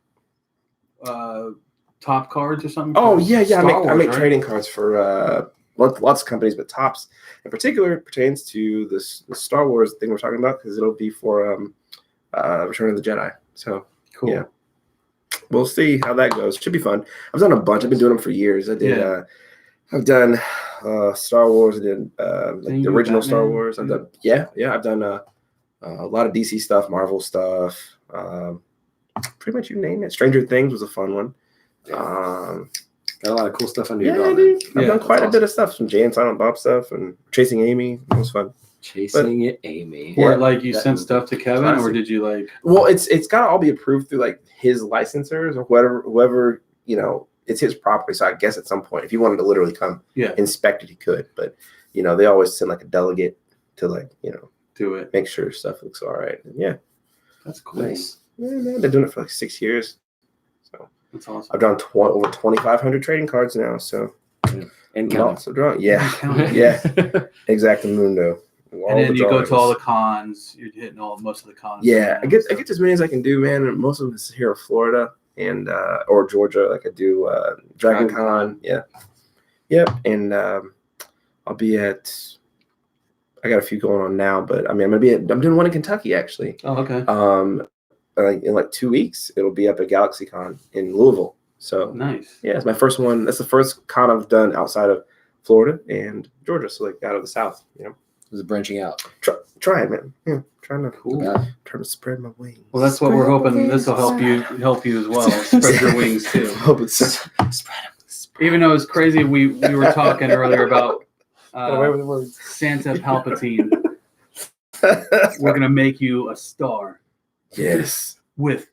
Top Cards or something. Oh yeah. Star I make Wars, right? trading cards for lots of companies, but Tops in particular pertains to the Star Wars thing we're talking about because it'll be for Return of the Jedi. So Cool. yeah. We'll see how that goes. Should be fun. I've done a bunch. I've been doing them for years. I've done Star Wars. I did like Didn't you the do original Batman? Star Wars. I've done I've done a lot of DC stuff, Marvel stuff. Pretty much you name it. Stranger Things was a fun one. Got a lot of cool stuff under your Yeah, belt. dude. I've Yeah, done quite that's a bit of stuff. Some Jay and Silent Bob stuff and Chasing Amy. It was fun. Chasing it, Amy. Or Yeah. like you That- sent stuff to Kevin, or did you like? Well, it's got to all be approved through like his licensors or whoever it's his property. So I guess at some point, if he wanted to literally come Yeah. inspect it, he could. But they always send like a delegate to like Do it. make sure stuff looks all right. And yeah, That's cool. Nice. yeah, man, I've been doing it for like 6 years. So That's awesome. I've drawn over 2,500 trading cards now. So And lots of drawing. Yeah, Counting. yeah, Exactamundo. And then you go to all the cons. You're hitting most of the cons. Yeah, I get as many as I can do, man. And most of them is here in Florida and or Georgia. Like I do Dragon Con. Yeah, yep. And I'll be at. I got a few going on now, but I mean, I'm doing one in Kentucky actually. Oh, okay. Like in like 2 weeks, it'll be up at GalaxyCon in Louisville. So Nice. yeah, it's my first one. That's the first con I've done outside of Florida and Georgia. So like out of the South, Is branching out. Try it, man. Yeah, trying Cool. to spread my wings. Well, that's what we're hoping. This will help you as well. Spread your wings too. Hope it's Spread Even though it's crazy, we were talking earlier about the words. Santa Palpatine. We're gonna make you a star yes, with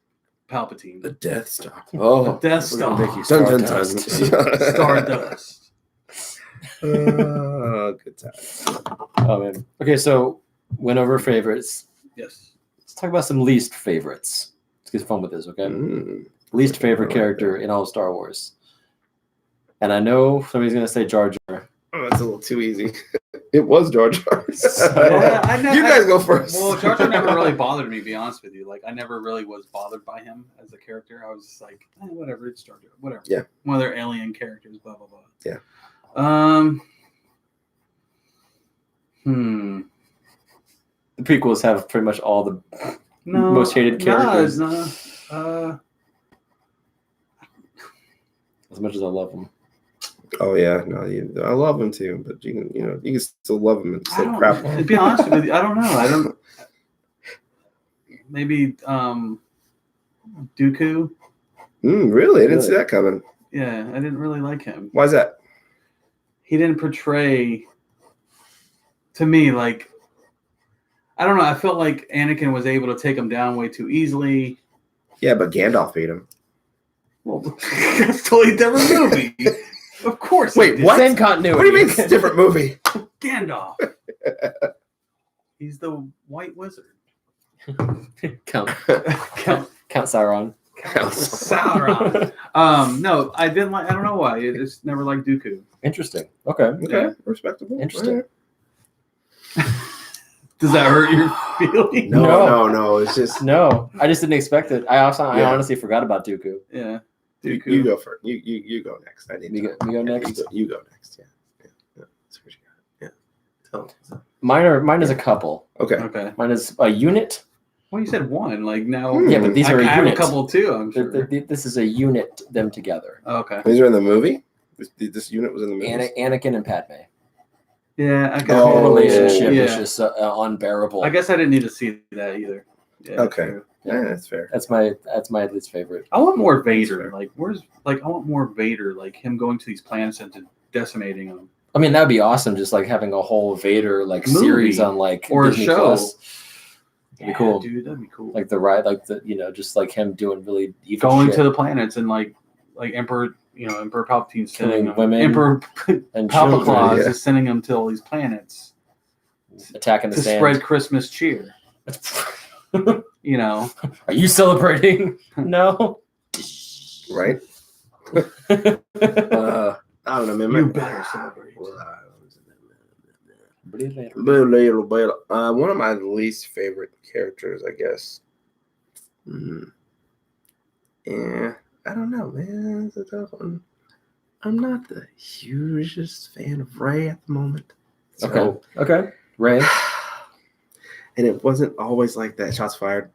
Palpatine. the Death Star. Oh, Death we're gonna Star. make you Dun, dun, Stardust. dun. Stardust. Good time. Oh man. Okay, so went over favorites. Yes. Let's talk about some least favorites. Let's get fun with this, okay? Mm. Least favorite I like character in all Star Wars. And I know somebody's gonna say Jar Jar. Oh, that's a little too easy. It was Jar Jar. Yeah, You guys go first. Well, Jar Jar never really bothered me, to be honest with you. Like, I never really was bothered by him as a character. I was just like, whatever, it's Jar Jar, whatever. Yeah. One of their alien characters, blah, blah, blah. Yeah. The prequels have pretty much all the No. most hated characters. No. As much as I love them. Oh yeah, no, I love him too, but you can still love him and say crap. To be honest with you, I don't know. maybe Dooku. Really? I didn't see Really? that coming. Yeah, I didn't really like him. Why is that? He didn't portray to me like I don't know. I felt like Anakin was able to take him down way too easily. Yeah, but Gandalf beat him. Well, that's a totally different movie. Of course. Wait, it did. what? Same continuity. What do you mean it's a different movie? Gandalf. He's the White Wizard. Count Count Sauron. Sauron. No, I didn't like. I don't know why. I just never liked Dooku. Interesting. Okay. Okay, Yeah. respectable. Interesting. Does that hurt your feelings? No. It's just No, I just didn't expect it. I Yeah. honestly forgot about Dooku. Yeah. you, Dooku. you go first. You go next. I need Me to- go Yeah, next? You go next. Yeah. That's what you got. Yeah. Mine is a couple. Okay. Okay. Mine is a unit. Well, you said one. Like now. Hmm. Yeah, but these I are a have a unit. couple too. I'm sure. This is a unit. Them together. Okay. These are in the movie. This unit was in the movie. Anakin and Padme. Yeah. I The guess. whole Oh, relationship yeah. is just unbearable. I guess I didn't need to see that either. Yeah, Okay. true. Yeah, that's fair. That's my least favorite. I want more Vader. fair. Like, I want more Vader. Like him going to these planets and decimating them. I mean, that'd be awesome. Just like having a whole Vader like Movie. series on like Or a Disney show. Plus. That'd be cool. dude. That'd be cool. Like the ride, like the just like him doing really evil Going shit to the planets and like Emperor Palpatine sending Killing them. women Emperor and Palpatine children yeah. is sending them to all these planets attacking the to sand. spread Christmas cheer. You know, Are you celebrating? No. Right? I don't know, man. you better celebrate. One of my least favorite characters, I guess. Yeah, I don't know, man. It's a tough one. I'm not the hugest fan of Ray at the moment. So, Okay. Okay. Ray. and it wasn't always like that. Shots fired.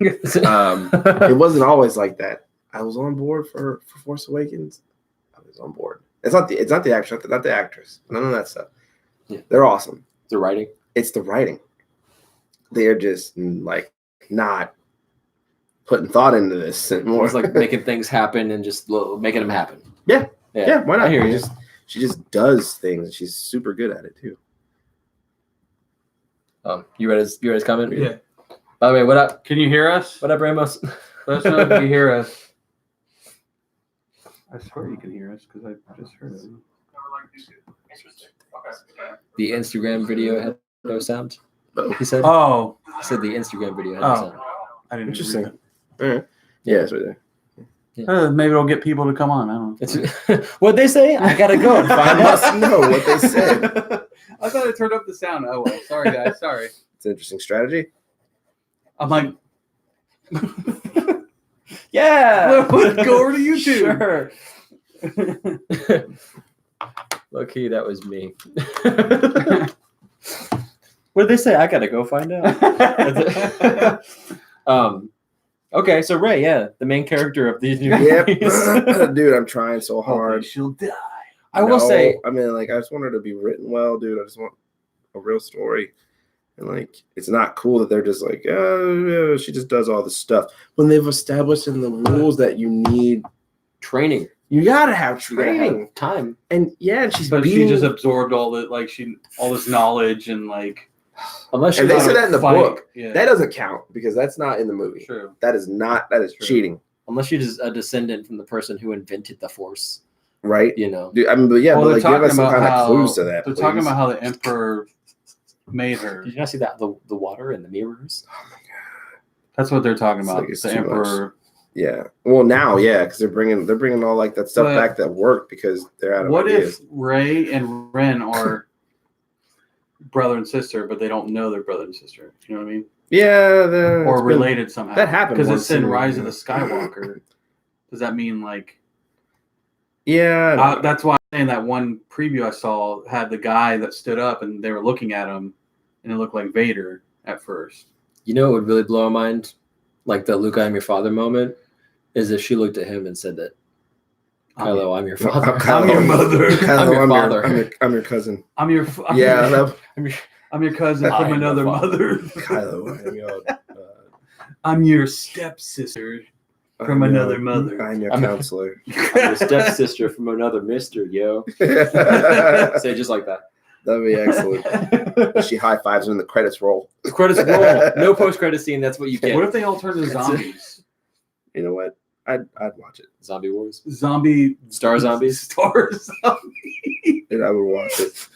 It It wasn't always like that. I was on board for Force Awakens. I was on board. It's not the action, not the actress. None of that stuff. Yeah. They're awesome. the writing. It's the writing. They're just like not putting thought into this and more. It's like making things happen and just making them happen. Yeah. Yeah, why not? I hear you. She just does things. She's super good at it too. You read his comment? Yeah. By the way, what up? Can you hear us? What up, Ramos? Let us know if you hear us. I swear you can hear us because I just heard it. The Instagram video had no sound. He said. Oh, He said the Instagram video had no Oh. sound. I didn't Interesting. read All right. Yeah, it's right there. it. Maybe it'll get people to come on. I don't know. It's what'd they say? I gotta go and I find must out. know what they said. I thought I turned up the sound. Oh well, sorry guys, sorry. It's an interesting strategy. I'm like, Yeah. let's go over to YouTube. Sure. Low key, that was me. What'd they say? I gotta go find out. Okay, so Ray, yeah, the main character of these new Yep. movies. Dude, I'm trying so hard. Hopefully she'll die. I will say, I mean, like, I just want her to be written well, dude. I just want a real story. And, like, it's not cool that they're just like, oh, yeah, she just does all this stuff. When they've established in the rules that you need, training. you gotta have You gotta have training. time. And, yeah, and she's But beating. she just absorbed all this knowledge and like. Unless And you they how said to that in the fight. book. Yeah, That doesn't count because that's not in the movie. true. That is True. cheating, unless you're just a descendant from the person who invented the Force, right? you know. Dude, I mean, but yeah, Well, but they're like, give talking us some about kind how of clues to that. they're Please. talking about how the Emperor made her. Did you not see that the water and the mirrors? That's what they're talking It's about. like it's The too Emperor. Yeah. Well, now, yeah, because they're bringing all like that stuff But back that worked because they're out of What ideas. if Ray and Ren are brother and sister, but they don't know they're brother and sister? You know what I mean? Yeah, Or related somehow. that happened because once it's in in- Rise of the Skywalker. Does that mean like? Yeah. That's why I'm saying that one preview I saw had the guy that stood up and they were looking at him, and it looked like Vader at first. You know what would really blow my mind? Like the Luke, I'm your father moment, is if she looked at him and said that, Kylo, I'm your father. Kylo, I'm your mother. Kylo, I'm your father. I'm your cousin. I'm your. Yeah, that, I'm your, I'm your cousin I from am another your father. mother. Kylo, I'm your, I'm your stepsister from another mother. I'm your I'm- counselor. I'm your stepsister from another mister, yo. That'd Say it just like that. be excellent. She high fives when the credits roll. Credits roll. No post-credit scene. That's what you get. What if they all turn to That's it. zombies? You know what? I'd watch it. Zombie Wars? Zombie Star Zombies? Star zombie. And I would watch it.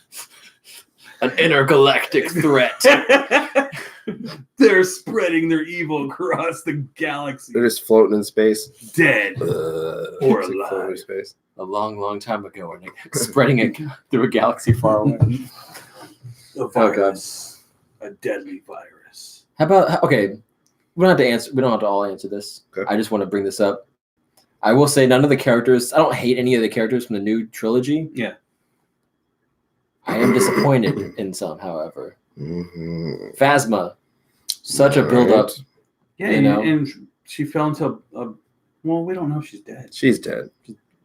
An intergalactic threat. They're spreading their evil across the galaxy. They're just floating in space. Dead. Or alive. space. A long, long time ago, and spreading it through a galaxy far away. A virus. A deadly virus. How about okay? We don't have to answer. We don't have to all answer this. Okay. I just want to bring this up. I will say none of the characters. I don't hate any of the characters from the new trilogy. Yeah. I am disappointed in some, however. Mm-hmm. Phasma, such a build up. Yeah, You and, know? and she fell into a. Well, we don't know if she's dead. She's dead.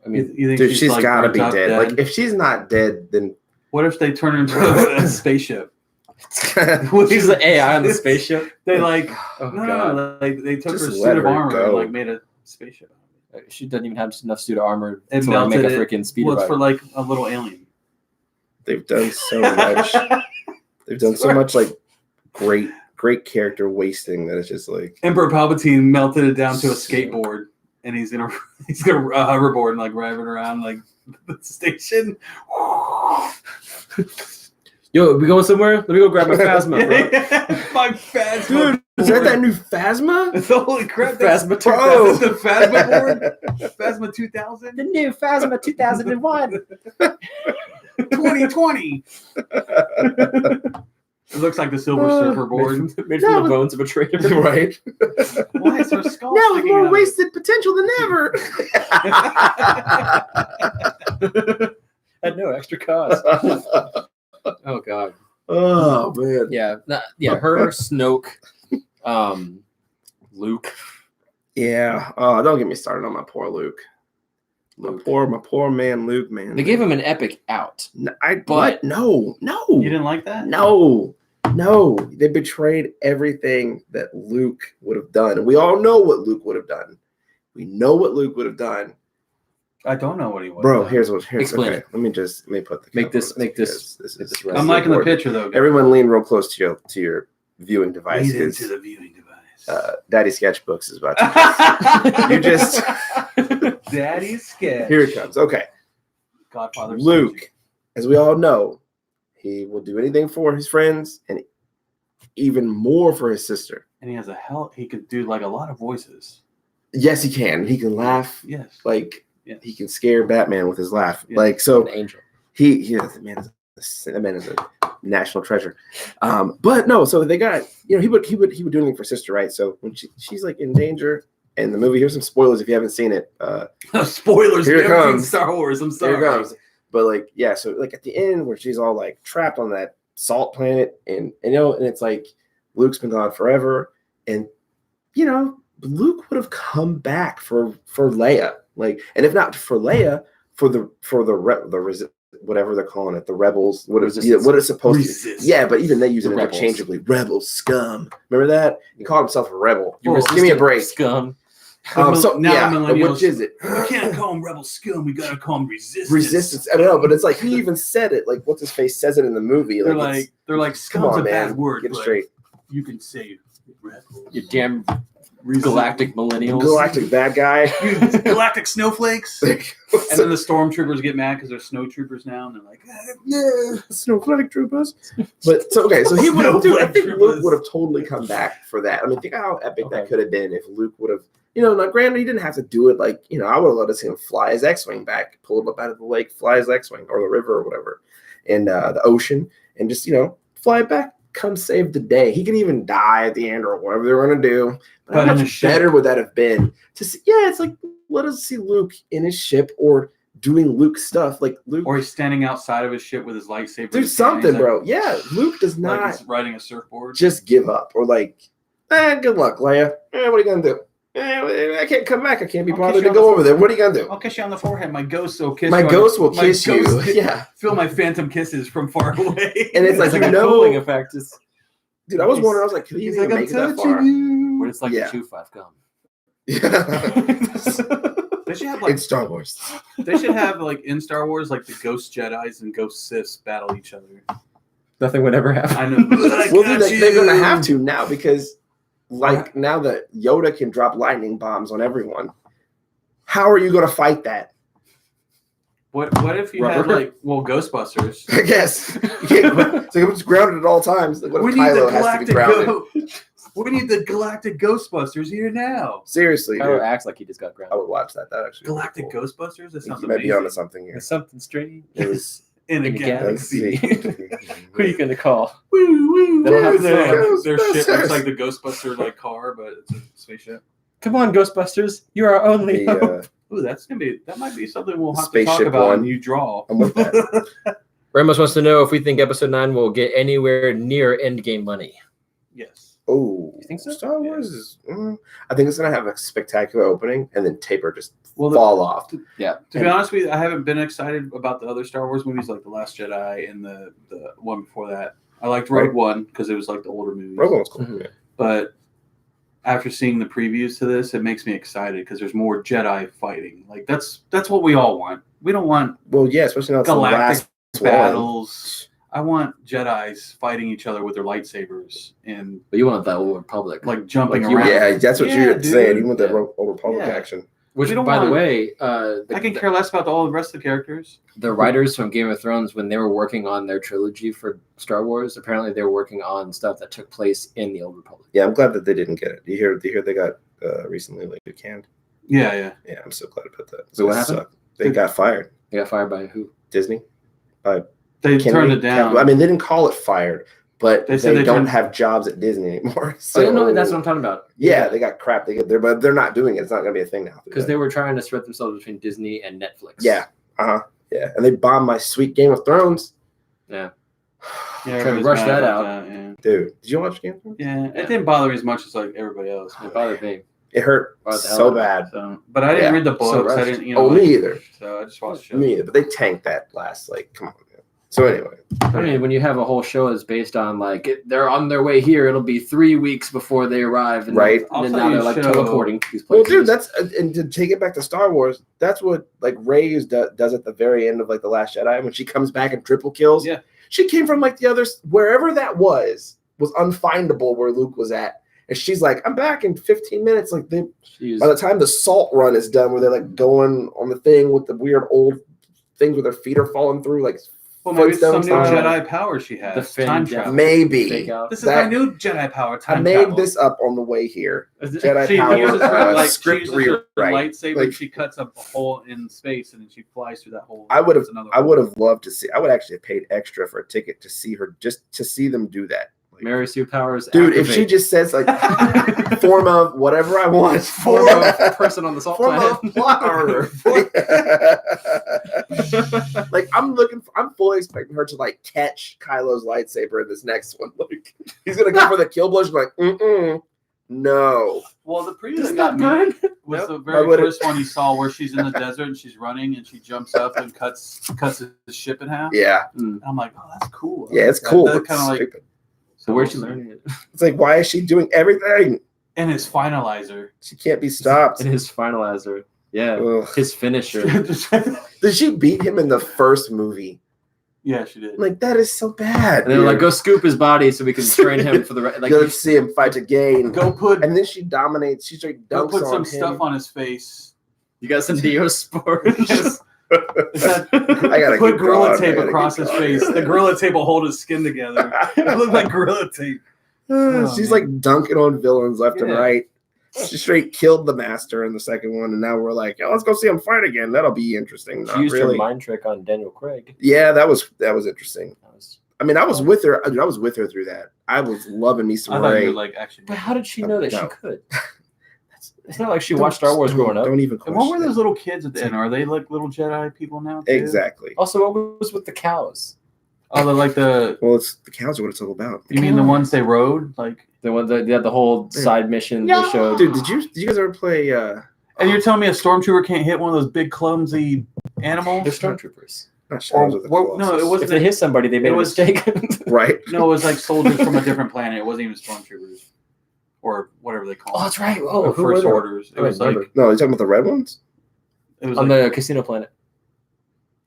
I mean, You think Dude, she's like, gotta burnt be up dead. Like, if she's not dead, then what if they turn her into a spaceship? she's the AI on the spaceship. They like Oh, no, God. no, like they took Just her let suit of her armor go. and like made a spaceship. She doesn't even have enough suit of armor And to like, make a melted it. freaking speeder Well, it's bike. for like a little alien. they've done so much. They've done so much like great character wasting that it's just like Emperor Palpatine melted it down to a skateboard, and he's gonna hoverboard and like driving around like the station. Yo, we going somewhere? Let me go grab my Phasma, bro. My Phasma. dude, is that new Phasma? Holy crap! That's Phasma Bro. 2000. The Phasma board. Phasma 2000. The new Phasma 2001. 2020. It looks like the Silver Surfer board. Made from the bones of a traitor. Right? Why is her skull Now with sticking more out? wasted potential than ever. At no extra cost. Oh god. Oh man. Yeah, her, Snoke, Luke. Yeah. Oh, don't get me started on my poor Luke. My poor man Luke, man. They gave him an epic out. But no. You didn't like that? No. They betrayed everything that Luke would have done. And we all know what Luke would have done. We know what Luke would have done. I don't know what he was. Bro, here's Explain okay. it. Let me put the Make this- camera on this- because make this is right. I'm liking the important. picture though. Everyone lean real close to your viewing device Lead because into the viewing device. Daddy Sketchbooks is about to. You just Daddy sketch. here it comes. Okay, Godfather. Luke, as we all know, he will do anything for his friends and even more for his sister. And he has he could do like a lot of voices. Yes, he can. He can laugh. Yes. Like Yeah. he can scare Batman with his laugh. Yeah. Like so. An angel. That man is a national treasure. But no, so they got he would do anything for sister, right? So when she's like in danger in the movie, here's some spoilers if you haven't seen it. Spoilers. Here it we haven't seen comes. Star Wars. I'm sorry. Here it comes. But like so like at the end where she's all like trapped on that salt planet and it's like Luke's been gone forever and Luke would have come back for Leia, like, and if not for Leia, for the whatever they're calling it, the rebels, what it's supposed to be. Yeah, but even they use it Rebels. interchangeably. Rebel scum. Remember that? He called himself a rebel. You Give me a break. Scum. So Now yeah, millennials- which is it? We can't call him rebel scum. We gotta call him resistance. Resistance. I don't know, but it's like he even said it. Like what's his face says it in the movie. They're Like, like come scum's on, a man, bad word. get it but straight. You can say rebel. You damn galactic millennials. Galactic bad guy. Galactic snowflakes. And then the stormtroopers get mad because they're snow troopers now, and they're like, yeah, snowflake troopers. But so okay, so he would have. I think Luke would have totally come back for that. I mean, think how epic that could have been if Luke would have. Now granted, he didn't have to do it like I would have loved to see him fly his X-wing back, pull him up out of the lake, fly his X-wing or the river or whatever, and the ocean, and just fly it back. Come save the day. He can even die at the end or whatever they're gonna do. But how in a much ship. better would that have been to see? Yeah, it's like let us see Luke in his ship or doing Luke stuff. Like Luke, or he's standing outside of his ship with his lightsaber. do in his hand. something, He's bro. Yeah, Luke does Like not he's riding a surfboard. just give up or like, good luck, Leia. What are you gonna do? I can't come back. I can't be I'll bothered kiss you to on go the over there. What are you gonna do? I'll kiss you on the forehead. My ghost will kiss My you. ghost will my kiss you. ghost Yeah. Feel my phantom kisses from far away. And it's like, It's like a no. cooling effect. It's, Dude, I was wondering. I was like, can you he's even like, I'm make it that touching far? you. when it's like Yeah. the 2-5 gum. Yeah. They should have like It's Star Wars. they should have like in Star Wars like the ghost Jedis and ghost Siths battle each other. Nothing would ever happen. I know. Well, dude, they're gonna have to now because, like, now that Yoda can drop lightning bombs on everyone, how are you gonna fight that? What if you had Rubber? like Ghostbusters? I guess you can't, so it's grounded at all times. Like, what We if need the Kylo has to be galactic grounded? we need the galactic Ghostbusters here now. Seriously, Kylo dude, acts like he just got I grounded. would watch that. That actually would be Galactic cool. Ghostbusters? That I think sounds you might be amazing. onto something here. There's something strange. It was. In a in a galaxy. Who are you gonna call? Woo, woo, They don't have woo. to Their ship Ghostbusters. looks like the Ghostbuster like car, but it's a spaceship. Come on, Ghostbusters! You're our only hope. The, Ooh, that might be something we'll have to Spaceship talk about One. when you draw. I'm with that. Ramos wants to know if we think Episode 9 will get anywhere near Endgame money. Yes. Oh, You think so? Star Wars is. I think it's gonna have a spectacular opening and then taper just Well, fall off. to be honest with you, I haven't been excited about the other Star Wars movies like The Last Jedi and the one before that. I liked Rogue One because it was like the older movies. Rogue One's cool. Mhm. Yeah. But after seeing the previews to this, it makes me excited because there's more Jedi fighting. Like that's what we all want. We don't want Well, yeah, especially now it's the galactic last one. battles. I want Jedi's fighting each other with their lightsabers and But you want that Old Republic. like jumping Like you- around. Yeah, that's what Yeah, you're dude. saying. You want that Yeah. Old Republic Yeah. action. Which, we don't by the want- way, I can care less about all the rest of the characters. the writers from Game of Thrones, when they were working on their trilogy for Star Wars, apparently they were working on stuff that took place in the Old Republic. Yeah, I'm glad that they didn't get it. Do you hear they got recently like canned? Yeah. Yeah, I'm so glad about that. So what It happened? sucked. They got fired. They got fired by who? Disney. They Kennedy? turned it down. I mean, they didn't call it fired, but They they, said they don't turned- have jobs at Disney anymore. So So no, that's what I'm talking about. yeah, they got crap. They get there, but they're not doing it. It's not going to be a thing now. Because they were trying to spread themselves between Disney and Netflix. Yeah. Yeah, and they bombed my sweet Game of Thrones. Yeah. Yeah, Trying to everybody's rush mad that about out. that, yeah. Dude, did you watch Game of Thrones? Yeah, it didn't bother me as much as like everybody else. It bothered me. It hurt Bothered the hell so out of me. bad. So, but I didn't Yeah, read the so books. I rushed. didn't, Oh, me either. So I just watched the show. Me either. But they tanked that last. Like, come on. Man. So anyway, I mean, when you have a whole show that's based on like they're on their way here, it'll be 3 weeks before they arrive, and Right. Then, I'll and tell then now you they're a like show- teleporting to these well, places. dude, that's and to take it back to Star Wars, that's what like Rey does at the very end of like the Last Jedi when she comes back and triple kills. Yeah. She came from like the others wherever that was unfindable where Luke was at, and she's like, "I'm back in 15 minutes." Like they. She's- By the time the salt run is done, where they're like going on the thing with the weird old things where their feet are falling through, like Well, maybe some Flintstones new style. Jedi power she has. The Finn Time Death- travel. maybe. fake out. This is that- my new Jedi power. I Time made travel. this up on the way here. Jedi She power uses her, like, script she uses her rewrite. lightsaber. Like- And she cuts up a hole in space, and then she flies through that hole. I would have. There's another I hole. would have loved to see. I would actually have paid extra for a ticket to see her, just to see them do that. Like, Mary Sue Powers. dude, if she activate. just says like form of whatever I want, form of person on the salt form planet. of plot armor. Like I'm fully expecting her to like catch Kylo's lightsaber in this next one. Like he's gonna go for the kill blow. She's like, no. Well, the preview Does that got not me burn. was Nope. the Why very would it? first one you saw, where she's in the desert and she's running and she jumps up and cuts the ship in half. Yeah, And I'm like, oh, that's cool. yeah, it's cool. That It's kind of like. stupid. So where's she learning it? It's like, why is she doing everything? And his finalizer. She can't be stopped. In his finalizer. Yeah. Ugh. His finisher. Did she beat him in the first movie? Yeah, she did. Like that is so bad. And they're like, dude. go scoop his body so we can train him for the rest. Like, Go see him fight again. Go put And then she dominates. She straight go dunks put on some him. stuff on his face. you got some Neospores. Is that, I gotta put keep gorilla going. I tape gotta across keep his going. face. The gorilla tape will hold his skin together. It looked like gorilla tape. She's man. like dunking on villains left and Yeah. right. She straight killed the master in the second one, and now we're like, oh, let's go see him fight again. That'll be interesting. She Not used her really. mind trick on Daniel Craig. Yeah, that was interesting. That was- I mean, I was with her. I was with her through that. I was loving me I some thought you Rey. were like actually. But how did she know that No. she could? It's not like she watched Star Wars growing up. Don't even And what were question those it. little kids at the end? Are they like little Jedi people now? Too? Exactly. Also, what was with the cows? Oh, they're like the. Well, it's the cows are what it's all about. You mean the ones they rode? Like The one that they had the whole side mission they showed. Dude, did you guys ever play? And you're telling me a stormtrooper can't hit one of those big clumsy animals? They're stormtroopers. Not Shadows of the Colossus. no, it If wasn't. they hit somebody, they made a was- mistake. Right. No, it was like soldiers from a different planet. It wasn't even stormtroopers or whatever they call Oh, them. that's right. Or Oh, who first were they? orders. It I was like remember. No, you talking about the red ones? it was On like, the casino planet.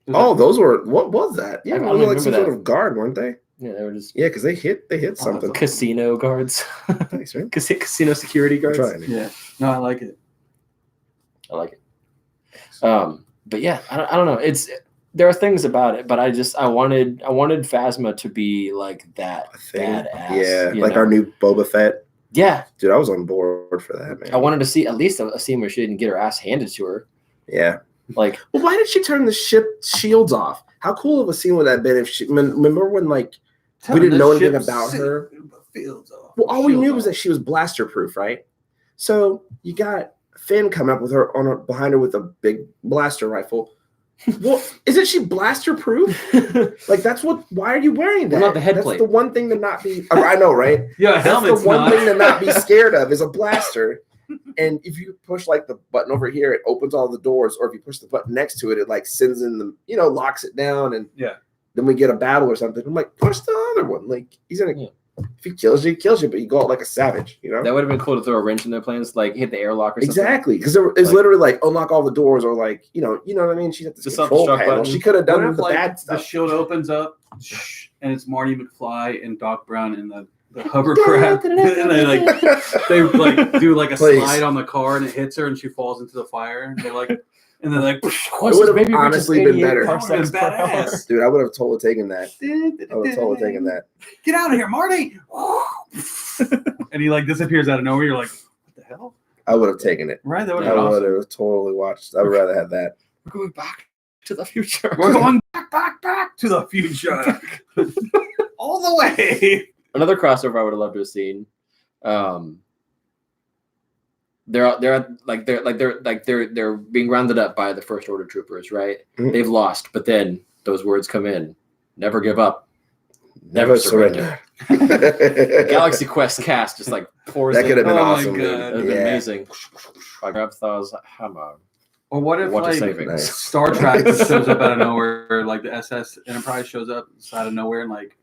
it was Oh, like- those were what was that? Yeah, I they don't were like some remember sort of guard, weren't they? Yeah, they were just Yeah, because they hit something. casino guards. Nice, right? Casino security I'm guards. trying. Yeah. No, I like it. I like it. But yeah, I don't know. There are things about it, but I wanted Phasma to be like that A thing. badass. Yeah, you like know? our new Boba Fett. Yeah, Dude, I was on board for that, man. I wanted to see at least a scene where she didn't get her ass handed to her. Yeah. Like, Well, why did she turn the ship shields off? How cool of a scene would that have been if she? Remember when like we didn't know anything about her? Fields off. Well, all we Shields knew was off. that she was blaster proof, right? So you got Finn come up with her behind her with a big blaster rifle. Well, isn't she blaster proof? Like that's what. Why are you wearing that? What about the head That's plate? the one thing to not be. I know, right? Yeah, That's helmet's the one not. thing to not be scared of is a blaster. And if you push like the button over here, it opens all the doors. Or if you push the button next to it, it like sends in the locks it down, and Yeah. then we get a battle or something. I'm like, push the other one. Like he's gonna. Yeah. If he kills you, he kills you, but you go out like a savage, you know? that would have been cool to throw a wrench in their plans, like hit the airlock or something. Exactly, because it's Like- literally like unlock all the doors, or like you know what I mean. She's at this The control self-destruct panel. button. She could have What done if the like bad the stuff. shield opens up and it's Marty McFly and Doc Brown in the hovercraft, and they like do like a Please. slide on the car and it hits her and she falls into the fire. And they're like, and they're like, Once It would've this baby reaches honestly been 88 better. parsecs That would've per been hour. badass. Dude, I would have totally taken that. I would have totally taken that. Get out of here, Marty! And he like disappears out of nowhere. You're like, what the hell? I would have taken it. Right? That would I have been would awesome. have totally watched. I would rather have that. We're going back to the future. We're going back to the future, all the way. Another crossover I would have loved to have seen. They're being rounded up by the First Order troopers, right? Mhm. They've lost, but then those words come in: "Never give up, never surrender." Galaxy Quest cast just like pours. That in. could have been Oh my awesome. God. Dude. That'd have been Yeah. amazing. I grab thoughts. Hammer. Or what if What a like saving. Nice. Star Trek just shows up out of nowhere, like the SS Enterprise shows up out of nowhere, and like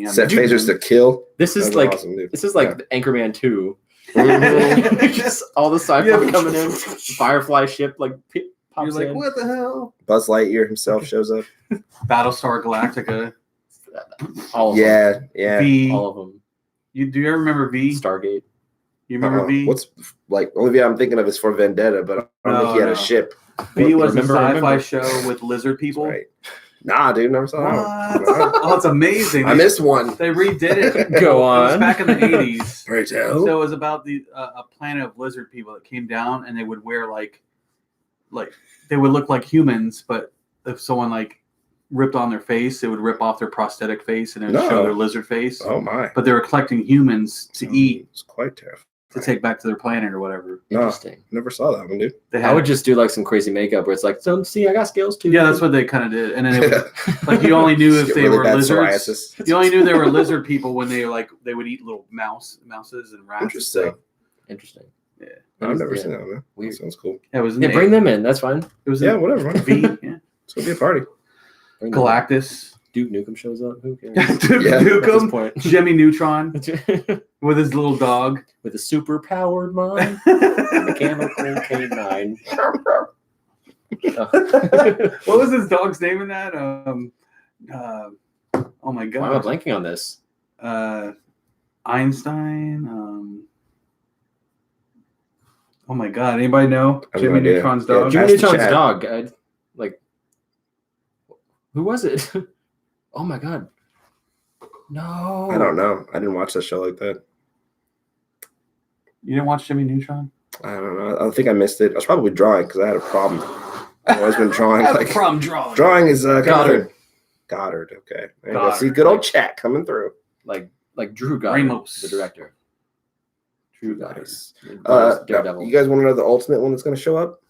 Set phasers to kill. This is That'd like be awesome, dude. this is like Anchorman 2. Mhm. Just all the sci-fi Yeah. coming in. Firefly ship like pops You're like, in. what the hell? Buzz Lightyear himself shows up. Battlestar Galactica. All of them. Yeah, yeah. V. All of them. Do you ever remember V? Stargate. You remember V? What's like only V I'm thinking of is for Vendetta, but I don't think he had No. a ship. V was Remember, a sci-fi remember. show with lizard people. Right. Nah, dude, never saw that. What? one. Oh, it's amazing. I missed one. They redid it. Go It was on. back in the 80s. Right So it was about the a planet of lizard people that came down, and they would wear like they would look like humans, but if someone like ripped on their face, it would rip off their prosthetic face and it would No. show their lizard face. Oh my. But they were collecting humans to eat It's quite terrifying. to take back to their planet or whatever. No. Interesting. Never saw that one, dude. They I had, would just do like some crazy makeup where it's like, so see, I got skills too. yeah, that's what they kind of did, and then it would, like you only knew if Get they really were bad lizards. psoriasis. You only knew they were lizard people when they they would eat little mouses and rats. and Interesting. stuff. Interesting. Yeah. I've never Yeah. seen that one, man. Weird. That sounds cool. Yeah, it was in Yeah, the bring them in. That's fine. It was Yeah, in whatever. man. V. Yeah. It's gonna be a party. Bring them in. Galactus. Duke Nukem shows up. Who cares? Duke Yeah. At this Nukem. point. Jimmy Neutron with his little dog. With a super powered mind, mechanical canine. What was his dog's name in that? Oh my Why am I god. blanking on this? Einstein. Oh my god. Anybody know I have Jimmy no idea. Neutron's Yeah, dog? Jimmy Ask the Neutron's chat. dog. Who was it? Oh my god. No. I don't know. I didn't watch that show like that. You didn't watch Jimmy Neutron? I don't know. I think I missed it. I was probably drawing because I had a problem. I've always been drawing. Like problem drawing. drawing is Goddard. Goddard. Okay. There you go. Goddard. See, good old chat coming through. Like Drew Goddard, Ramos. the director. Drew Goddard. Nice. Now, Daredevil. You guys want to know the ultimate one that's going to show up?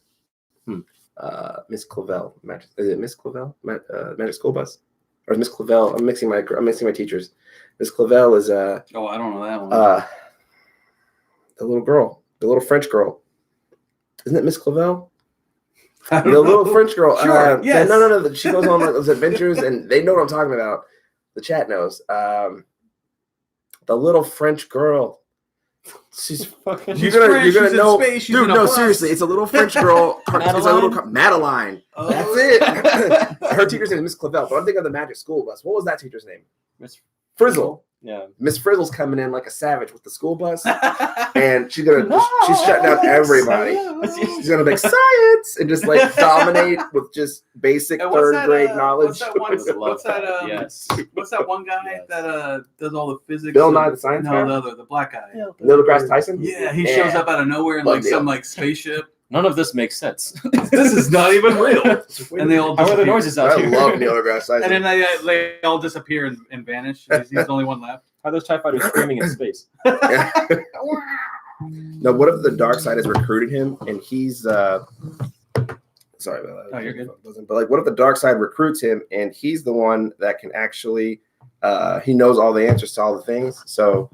Hmm. Miss Clavel. Is it Miss Clavel? Magic School Bus? or Miss Clavel. I'm mixing my teachers. Miss Clavel is Oh, I don't know that one. the little girl, the little French girl. Isn't it Miss Clavel? I don't The know. little French girl. Sure, yes. No. She goes on like those adventures, and they know what I'm talking about. The chat knows. The little French girl. She's fucking. She's You're French, gonna she's in know, space, she's dude. in a No, bus. seriously, it's a little French girl. It's a little Madeline. Oh. That's it. Her teacher's name is Miss Clavel, but I'm thinking of the Magic School Bus. What was that teacher's name? Miss Frizzle. Yeah. Miss Frizzle's coming in like a savage with the school bus, and she's shutting down everybody. She's gonna make science and just like dominate with just basic And what's third that, grade knowledge. What's that one? What's that? Yes. What's that one guy Yes. that does all the physics? Bill Nye the Science No, Guy? the other, the black guy. Neil deGrasse Tyson. Yeah, he shows up out of nowhere in Love like Neil. some like spaceship. None of this makes sense. This is not even real. And they all How are the disappear. noises out I here? love Neil deGrasse Tyson. And then they all disappear and vanish. He's the only one left. How are those TIE fighters screaming in space? Now, what if the dark side has recruited him and he's sorry about that. Oh, you're good. But like, what if the dark side recruits him and he's the one that can actually he knows all the answers to all the things, so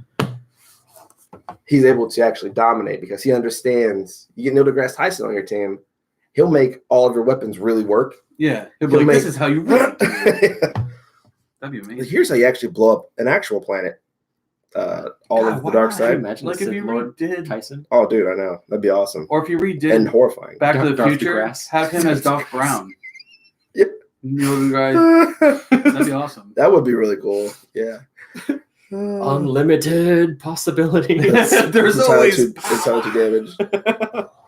he's able to actually dominate because he understands. You get Neil deGrasse Tyson on your team, he'll make all of your weapons really work. Yeah, he'll be He'll like, make- this is how you really do it. That'd be amazing. Here's how you actually blow up an actual planet. All God, of the dark why? side. Imagine Like the if Sith you Lord redid, Tyson. Oh, dude, I know that'd be awesome or if you redid and horrifying. Back to the Darth Future, DeGrasse. have him as Doc Brown. Yep. Neil deGrasse. That'd be that awesome. would be really cool. Yeah. Unlimited possibilities. There's always intelligent damage.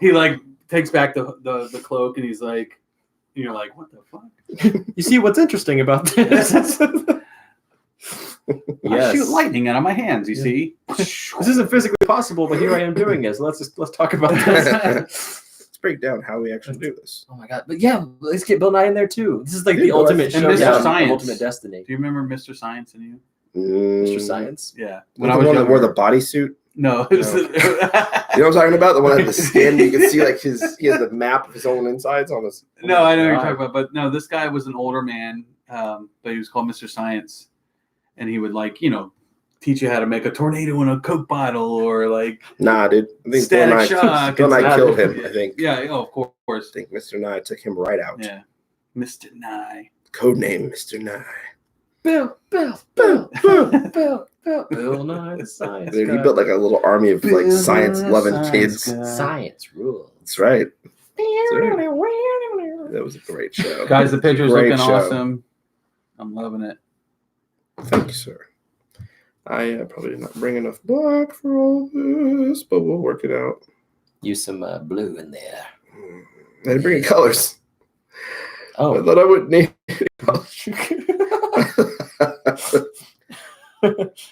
he like takes back the cloak and he's like, you're like, what the fuck? You see what's interesting about this? I shoot lightning out of my hands. You see? This isn't physically possible, but here I am doing it. So let's talk about this. Let's break down how we actually do this. Oh my god! But yeah, let's get Bill Nye in there too. This is like Dude, the ultimate and Mr. showdown, of Science. ultimate destiny. Do you remember Mr. Science and you? Mr. Science. Yeah. When I was younger. that wore the bodysuit. No. It was You know what I'm talking about? The one that had the skin. You can see like he had the map of his own insides on his. No, I know what you're talking about, but no, this guy was an older man, but he was called Mr. Science, and he would like, teach you how to make a tornado in a Coke bottle or like Nah, dude. I think static shock. Bill Nye and killed stuff. him. I think. Yeah, of course. I think Mr. Nye took him right out. Yeah, Mr. Nye. Codename Mr. Nye. Bill Nye, the science Dude, he guy. built like a little army of like science-loving kids. Science rules. That's right. That was a great show. Guys, the picture's Great looking show. awesome. I'm loving it. Thank you, sir. I probably did not bring enough black for all this, but we'll work it out. Use some blue in there. I didn't bring any colors. I Oh, thought I wouldn't need any colors.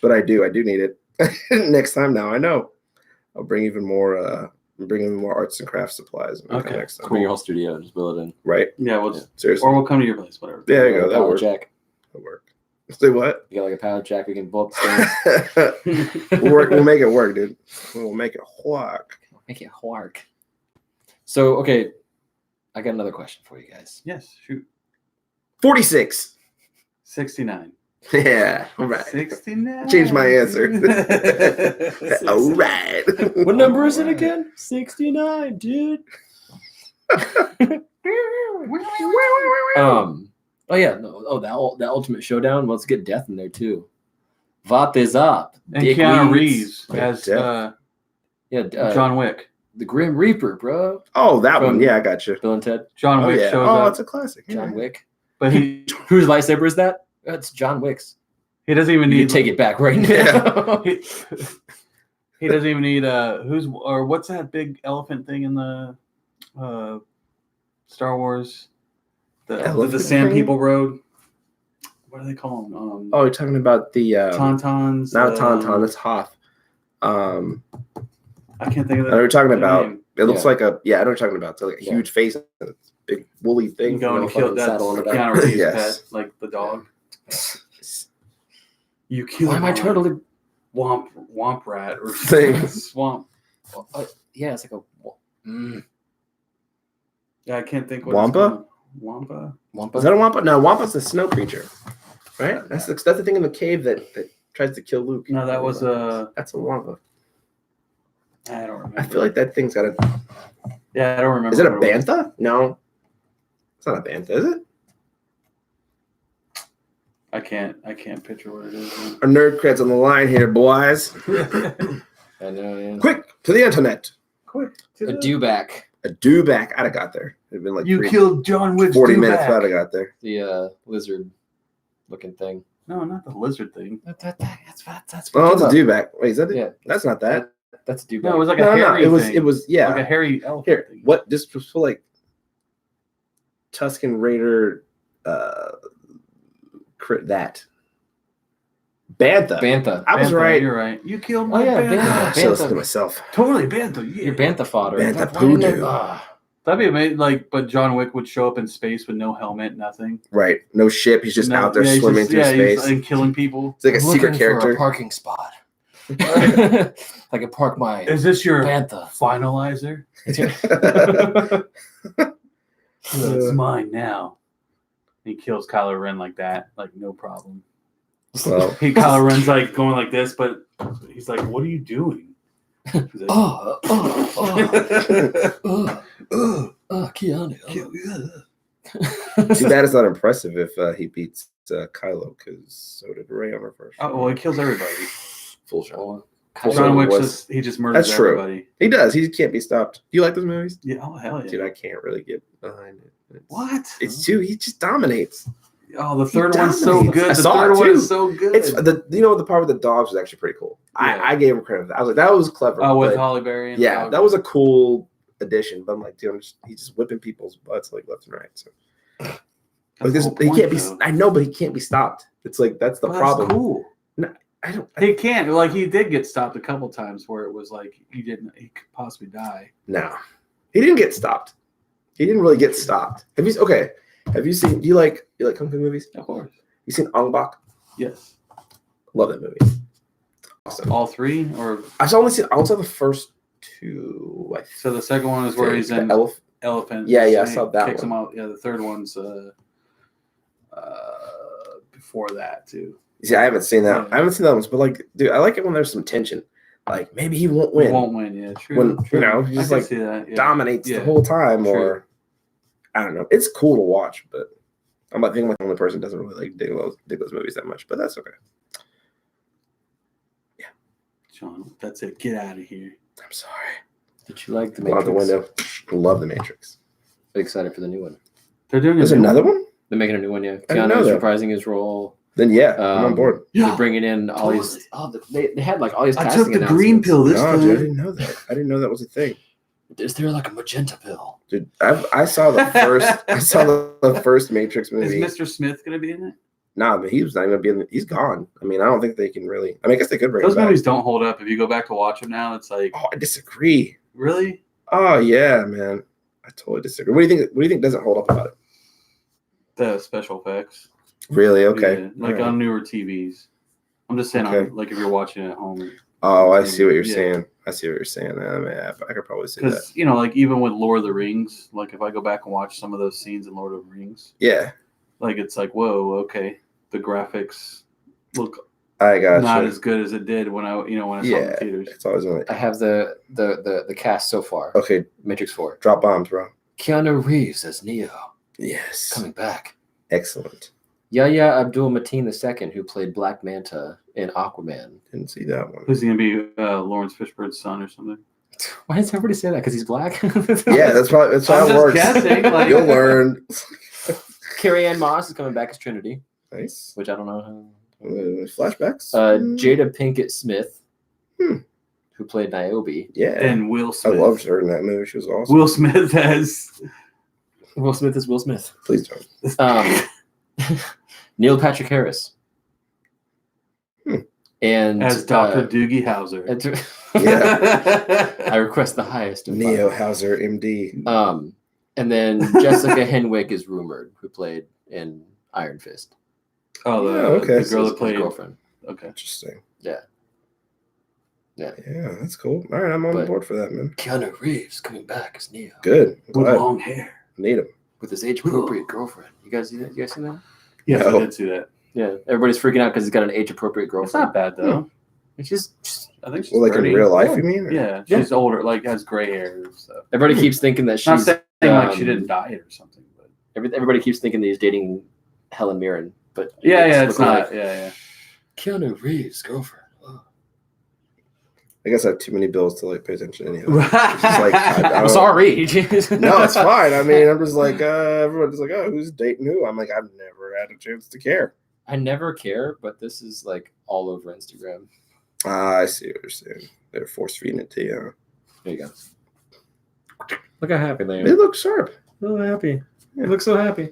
But I do need it. Next time now, I know. I'll bring even more arts and crafts supplies. Okay, Next time. bring your whole studio, just build it in. Right? Yeah, Seriously. or we'll come to your place, whatever. There you go. That Power works. jack. That'll work. Say what? You got like a power jack. We can blow up the thing. We'll make it work, dude. We'll make it work. Make it work. So okay, I got another question for you guys. Yes, shoot. 46. 69. Yeah. All right. 69. Change my answer. All right. What number is it again? 69, dude. Oh yeah, no. Oh, that ultimate showdown. Let's get Death in there too. What is up? And Dick Keanu Reeves. Reeves as Yeah, John Wick. the Grim Reaper, bro. Oh, that From- one. Yeah, I got you. Bill and Ted. John Oh, Wick yeah. shows Oh, up, it's a classic. John Yeah. Wick. but he Whose lightsaber is that? That's John Wick's. doesn't even You need can take it back right now. he doesn't even need what's that big elephant thing in the Star Wars? The Elephant Sand thing? People Road. What do they call them? Oh, you're talking about the Tauntauns. not Tauntaun. That's Hoth. I can't think of I know that. what you're talking their about. name. It looks Yeah. like a yeah. I know what you're talking about. It's like a Yeah. huge face and a big woolly You thing. go and fucking kill that saddle on the back. Keanu Reeves' Yes. pet, like the dog. You kill Why am I one totally? womp rat or Thing. swamp. Yeah, it's like a Yeah, I can't think what Wampa? Wampa. Wampa. Is that a wampa? No, wampa's the snow creature. right? That's the thing in the cave that tries to kill Luke. No, that was That's a lava. I don't remember. I feel like that thing's got a. Yeah, I don't remember. Is it a what was. bantha? No, it's not a bantha, is it? I can't picture what it is. Our nerd creds on the line here, boys. I know, yeah. Quick to the internet. Quick. A dewback. A dewback. I'd have got there. It'd been like You killed John Wick's 40 minutes. dewback. I'd have got there. The lizard looking thing. No, not the lizard thing. That's Oh, it's a dewback. Wait, is that it? Yeah. That's not that. That's a dewback. No, it was like a No, hairy it was. thing. It was. Yeah. Like a hairy elephant Here, thing. what? This was for like Tuscan Raider. That. Bantha. Bantha. I was Bantha, right. You're right. You killed Oh, my yeah, Bantha. I should listen to Bantha. myself. Totally Bantha. Yeah. Your bantha fodder. Bantha Why didn't poodoo. That'd be amazing. Like, but John Wick would show up in space with no helmet, nothing. Right. No ship. He's just No- out there yeah, he's swimming just- through yeah, he's, space. and killing people. It's like a I'm secret looking for character. a parking spot. I can park my Is this your bantha. finalizer? It's mine now. He kills Kylo Ren like that, like no problem. Well, Kylo Ren's like going like this, but he's like, "What are you doing?" He's like, Keanu. too bad it's not impressive if he beats Kylo, because so did Rey on her first. Oh, well, he kills everybody. Full shot. John Wick was- he just murders That's true. everybody. He does. He can't be stopped. Do you like those movies? Yeah. Oh hell yeah. Dude, I can't really get behind it. What? It's too. He just dominates. Oh, the third He one's so dominates. good. I The saw third it, one too. is so good. It's the part with the dogs was actually pretty cool. Yeah. I gave him credit for that. I was like, that was clever. Oh, with but- Holly Berry. And yeah, the that was a cool addition. But I'm like, dude, he's just whipping people's butts like left and right. So That's like this, the whole he point, can't be. though. I know, but he can't be stopped. It's like that's the Well, problem. That's cool. I don't. He can't. Like he did get stopped a couple times where it was like he could possibly die. No, he didn't get stopped. He didn't really get stopped. Have you seen? Do you like kung fu movies? Of course. You seen Ong Bak? Yes. Love that movie. Awesome. All three, or I only saw the first two. I so the second one is where think. he's in The elephant. Yeah, I snake saw that kicks one. him out. Yeah, the third one's before that too. See, I haven't seen that. Yeah. I haven't seen that one, but like, dude, I like it when there's some tension. Like maybe he won't He win. won't win. Yeah, true. When, true. you know, he's I just can like see that. Yeah. dominates Yeah. the whole time, True. or I don't know. It's cool to watch, but I think I'm the only person who doesn't really like dig those movies that much. But that's okay. Sean, that's it. Get out of here. I'm sorry. Did you like the Go out Matrix? the window. Love the Matrix. Excited for the new one. They're doing There's a new another one. They're making a new one, yeah. didn't know Keanu's that. reprising his role. Then yeah, I'm on Um, board. They're bringing in all totally. these. They had like all these. I casting took the green announcements. pill this No, time. dude, I didn't know that. I didn't know that was a thing. Is there like a magenta pill? Dude, I saw the first. I saw the first Matrix Is movie. Mr. Smith going to be in it? Nah, but he was not even gonna be. He's gone. I mean, I don't think they can really. I mean, I guess they could bring Those him back. movies don't hold up. If you go back to watch them now, it's like, Oh, I disagree. really? Oh yeah, man. I totally disagree. What do you think? What do you think doesn't hold up about it? The special effects. Really? Okay. Yeah, like All right. on newer TVs. I'm just saying, Okay. like if you're watching it at home. Oh, I see what you're Yeah. saying. I see what you're saying. I mean, I could probably see that. Because, you know, like even with Lord of the Rings, like if I go back and watch some of those scenes in Lord of the Rings, Yeah, like it's like, whoa, okay. The graphics look I got not you. as good as it did when I saw it in Yeah, theaters. it's always only. I have the cast so far. Okay, Matrix 4. drop bombs, bro. Keanu Reeves as Neo, Yes, coming back. excellent. Yahya Abdul-Mateen II, who played Black Manta in Aquaman. Didn't see that one. Who's he gonna be? Lawrence Fishburne's son or something? Why does everybody say that? Because he's black? Yeah, that's how I'm it just works. guessing, like- You'll learn. Carrie Ann Moss is coming back as Trinity, Nice. which I don't know how. Flashbacks. Jada Pinkett Smith, Hmm. who played Niobe. Yeah, And Will I Smith. loved her in that movie. She was awesome. Will Smith as Will Smith is Will Smith. Please don't. Neil Patrick Harris. Hmm. And as Dr. Doogie Howser. I request the highest of Neo five. Hauser, MD. And then Jessica Henwick is rumored, who played in Iron Fist. Oh, Yeah, okay. the girl His that played. girlfriend. Okay. Interesting. Yeah. Yeah. Yeah, that's cool. All right, I'm on But- board for that, man. Keanu Reeves coming back as Neo Good. I'm With glad. long hair. Need him. with his age appropriate girlfriend. You guys see that? You guys seen that? Yes, No. I did see that. Yeah, everybody's freaking out because he's got an age-appropriate It's girlfriend. not bad though. It's just I think she's Well, like in 30. real life, Yeah. you mean? Or- Yeah, Yeah. she's older, like has gray hair and stuff. everybody keeps thinking that Not she's. saying like she um, didn't diet or something, but Everybody keeps thinking that he's dating Helen Mirren, but it's looking not. like Yeah. Keanu Reeves' girlfriend. Oh. I guess I have too many bills to like pay attention anyway. Yeah. It's just like, I I'm don't- sorry. No, it's fine. I mean, I'm just like, everyone's like, oh, who's dating who? I'm like, I've never had a chance to care. I never care, but this is like all over Instagram. I see what you're saying. They're force feeding it to you. There you go. Look how happy they They are. look sharp. So happy. They look so happy.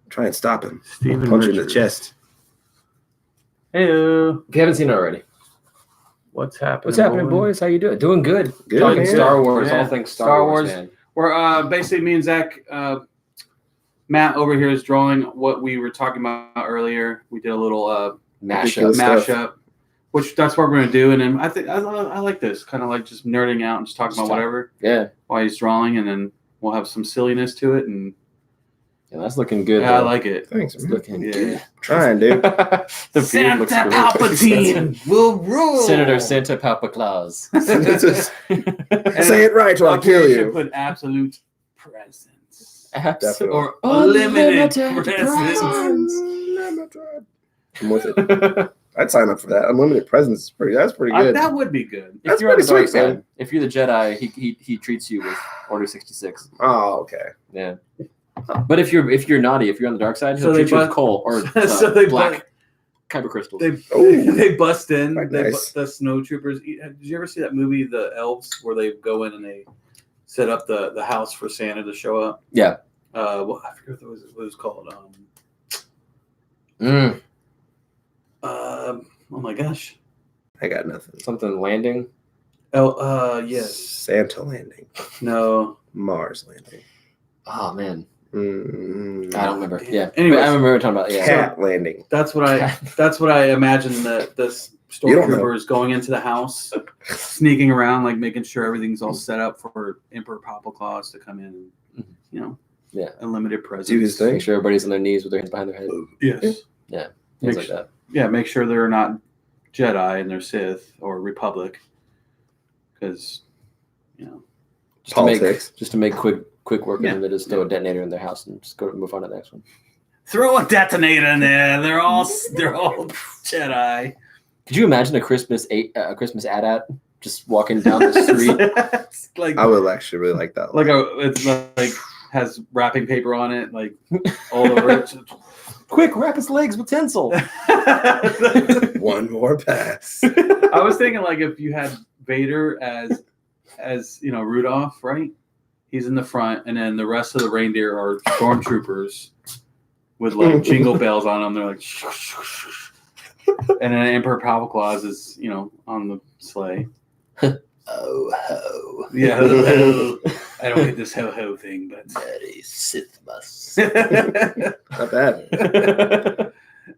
Try and stop him. Steven Punch him in the Richards. chest. Hey, If you haven't seen it already, what's happening? what's happening, boys? How you doing? Doing good. Good, Talking man. Star Wars. Yeah. All things Star Star Wars, Wars. man. We're basically me and Zach. Matt over here is drawing what we were talking about earlier. We did a little Mashup. Ridiculous. stuff. mashup, which that's what we're gonna do. And then I think I like this kind of like just nerding out and just talking Just about talk. whatever Yeah. while he's drawing, and then we'll have some silliness to it. And Yeah, that's looking good. yeah, I though. like it. Thanks, It's man. looking Yeah. good. Trying, dude. The beard Santa looks great. Palpatine will rule. Senator Santa Papa Claus. Say it right or I'll Up here kill you should you. put absolute presence Absolutely. or unlimited Unlimited presence. I'm with it. I'd sign up for that. Unlimited presents is pretty. That's pretty good. That would be good. If That's you're on the pretty dark sweet, man. side, if you're the Jedi, he treats you with Order 66. Oh, okay. Yeah. But if you're naughty, if you're on the dark side, he'll So they treat you with bu- coal or So they black kyber crystals. They Oh. they bust in. Quite They nice. the snow troopers. Did you ever see that movie, The Elves, where they go in and they set up the house for Santa to show up? Yeah. Well, I forget what it was called. Mm, Oh my gosh. I got nothing. something landing. Yes. Santa landing. No. Mars landing. Oh man, Mm, I don't remember. Damn. Yeah. Anyways. But I remember talking about. Yeah. Cat landing. That's what I imagine that this You don't know. stormtrooper is going into the house, sneaking around, like making sure everything's all set up for Emperor Papa Claus to come in and, Yeah. unlimited presents. Do his thing. Make sure everybody's on their knees with their hands behind their head. Yes. Things Make like sure- that. Yeah, make sure they're not Jedi and they're Sith or Republic, because Just Politics. to make quick work of Yeah. them, they just throw a detonator in their house and just go move on to the next one. throw a detonator in there. They're all Jedi. Could you imagine a Christmas AT-AT just walking down the street? It's like I would actually really like that. it's like has wrapping paper on it, like all over it. Quick, wrap his legs with tinsel. One more pass. I was thinking like if you had Vader as Rudolph, right? He's in the front, and then the rest of the reindeer are stormtroopers with like jingle bells on them. They're like, and then Emperor Papa Claus is on the sleigh. Oh ho! Yeah, I don't get this ho ho thing, but Very Sith bus. Not bad.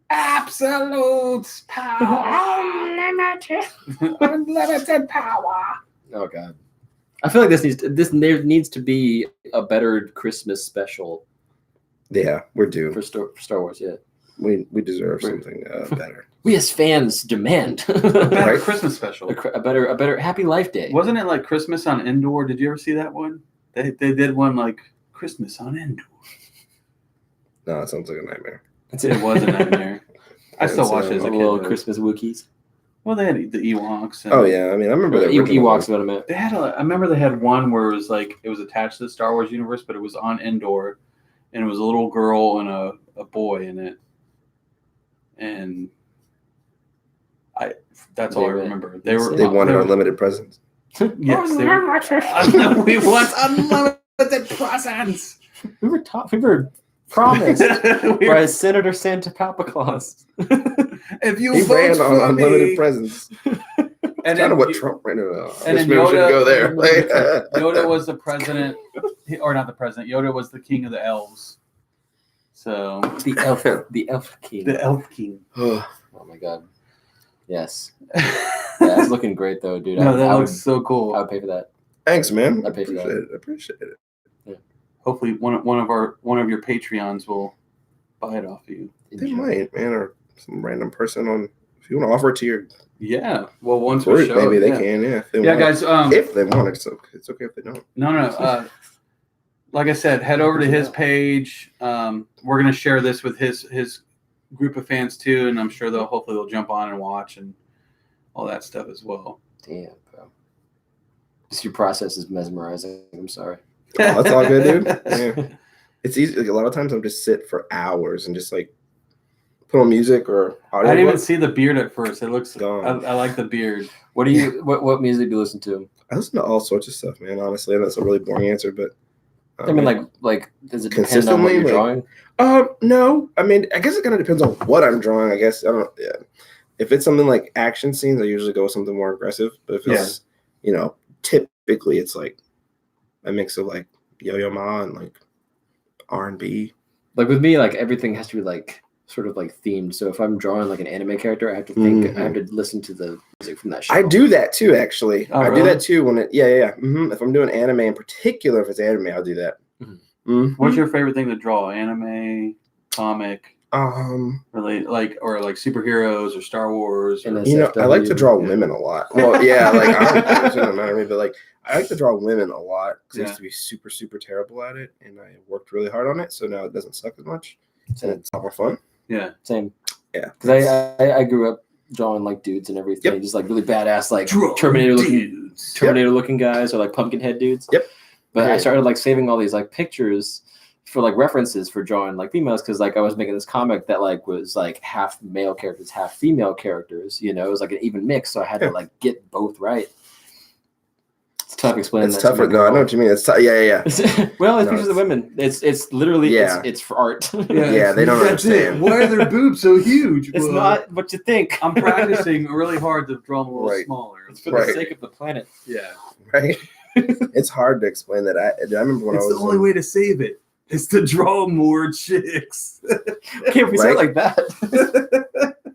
absolute power, unlimited power. Oh god! I feel like there needs to be a better Christmas special Yeah, we're due. for Star Wars. Yeah, We deserve something better. we as fans demand Better Right. Christmas special. a better Happy Life Day. Wasn't it like Christmas on Endor? Did you ever see that one? They did one like Christmas on Endor. No, it sounds like a nightmare. It was a nightmare. I still watched it as a kid. little though. Christmas Wookiees. Well, they had the Ewoks. And Oh yeah, I mean, I remember the original Ewoks, one. what I meant. They had I remember they had one where it was like it was attached to the Star Wars universe, but it was on Endor, and it was a little girl and a boy in it, and that's all I remember. They wanted unlimited presents. Yes, they were. We want unlimited presents. We were promised We by were- Senator Santa Papa Claus. if you He vote ran for on unlimited me, presents. and Kind then of what you- Trump ran on. and Guess then maybe we shouldn't go there. Yoda was the president, or not the president. Yoda was the king of the elves. So the elf king. the elf king. Oh my god. Yes. Yeah, it's looking great though, dude. No, that I looks so would cool. pay for that. Thanks, man. I paid for that. appreciate it. Appreciate it. Hopefully, one of your Patreons will buy it off of you. They might, man, or some random person on. If you want to offer it to your Yeah. Well, once we group, show maybe it, they yeah. can. Yeah, if they Yeah, want. guys. If they want it, it's okay if they don't. No. Like I said, head over to his page. We're gonna share this with his group of fans too, and I'm sure hopefully they'll jump on and watch and all that stuff as well. Damn, bro. Just your process is mesmerizing. I'm sorry. Oh, that's all good, dude. Yeah. It's easy. Like, a lot of times I'm just sit for hours and just like put on music or I audio. didn't even see the beard at first. It looks. Gone. I like the beard. What do you? What music do you listen to? I listen to all sorts of stuff, man. Honestly, and that's a really boring answer, but I mean, like, does it depend on what consistently, you're like- drawing? No. I mean, I guess it kind of depends on what I'm drawing. I guess I don't. Yeah. If it's something like action scenes, I usually go with something more aggressive. But if it's typically it's like a mix of like Yo-Yo Ma and like R&B. Like with me, like everything has to be like sort of like themed. So if I'm drawing like an anime character, I have to think. Mhm. I have to listen to the music from that show. I do that too, actually. Oh, I do really? that too when it. Yeah. If I'm doing anime in particular, if it's anime, I'll do that. Mhm. Mhm. What's your favorite thing to draw? Anime, comic, Like like superheroes or Star Wars? And Or, that's- I like to draw Yeah. women a lot. Well, yeah, like it doesn't matter to me, but like I like to draw women a lot because I Yeah. used to be super, super terrible at it, and I worked really hard on it, so now it doesn't suck as much, and Same. it's a lot more fun. yeah. Same. Yeah, Because I grew up drawing like dudes and everything, Yep. just like really badass, like Terminator looking guys or like Pumpkinhead dudes. Yep. But I Yeah. started like saving all these like pictures for like references for drawing like females because like I was making this comic that like was like half male characters, half female characters. You know, it was like an even mix, so I had to like get both right. It's tough explaining. It's that to tougher. my No, I know girl. what you mean. It's yeah. Well, it's No, pictures of women. It's literally Yeah. it's for art. Yeah, they don't That's it. understand. Why are their boobs so huge? It's Well, not what you think. I'm practicing really hard to draw them a little Right. smaller. It's for Right. the sake of the planet. Yeah. Right? It's hard to explain that. I remember when It's I the was only way to save it is to draw more chicks. Can't we say it Right. like that?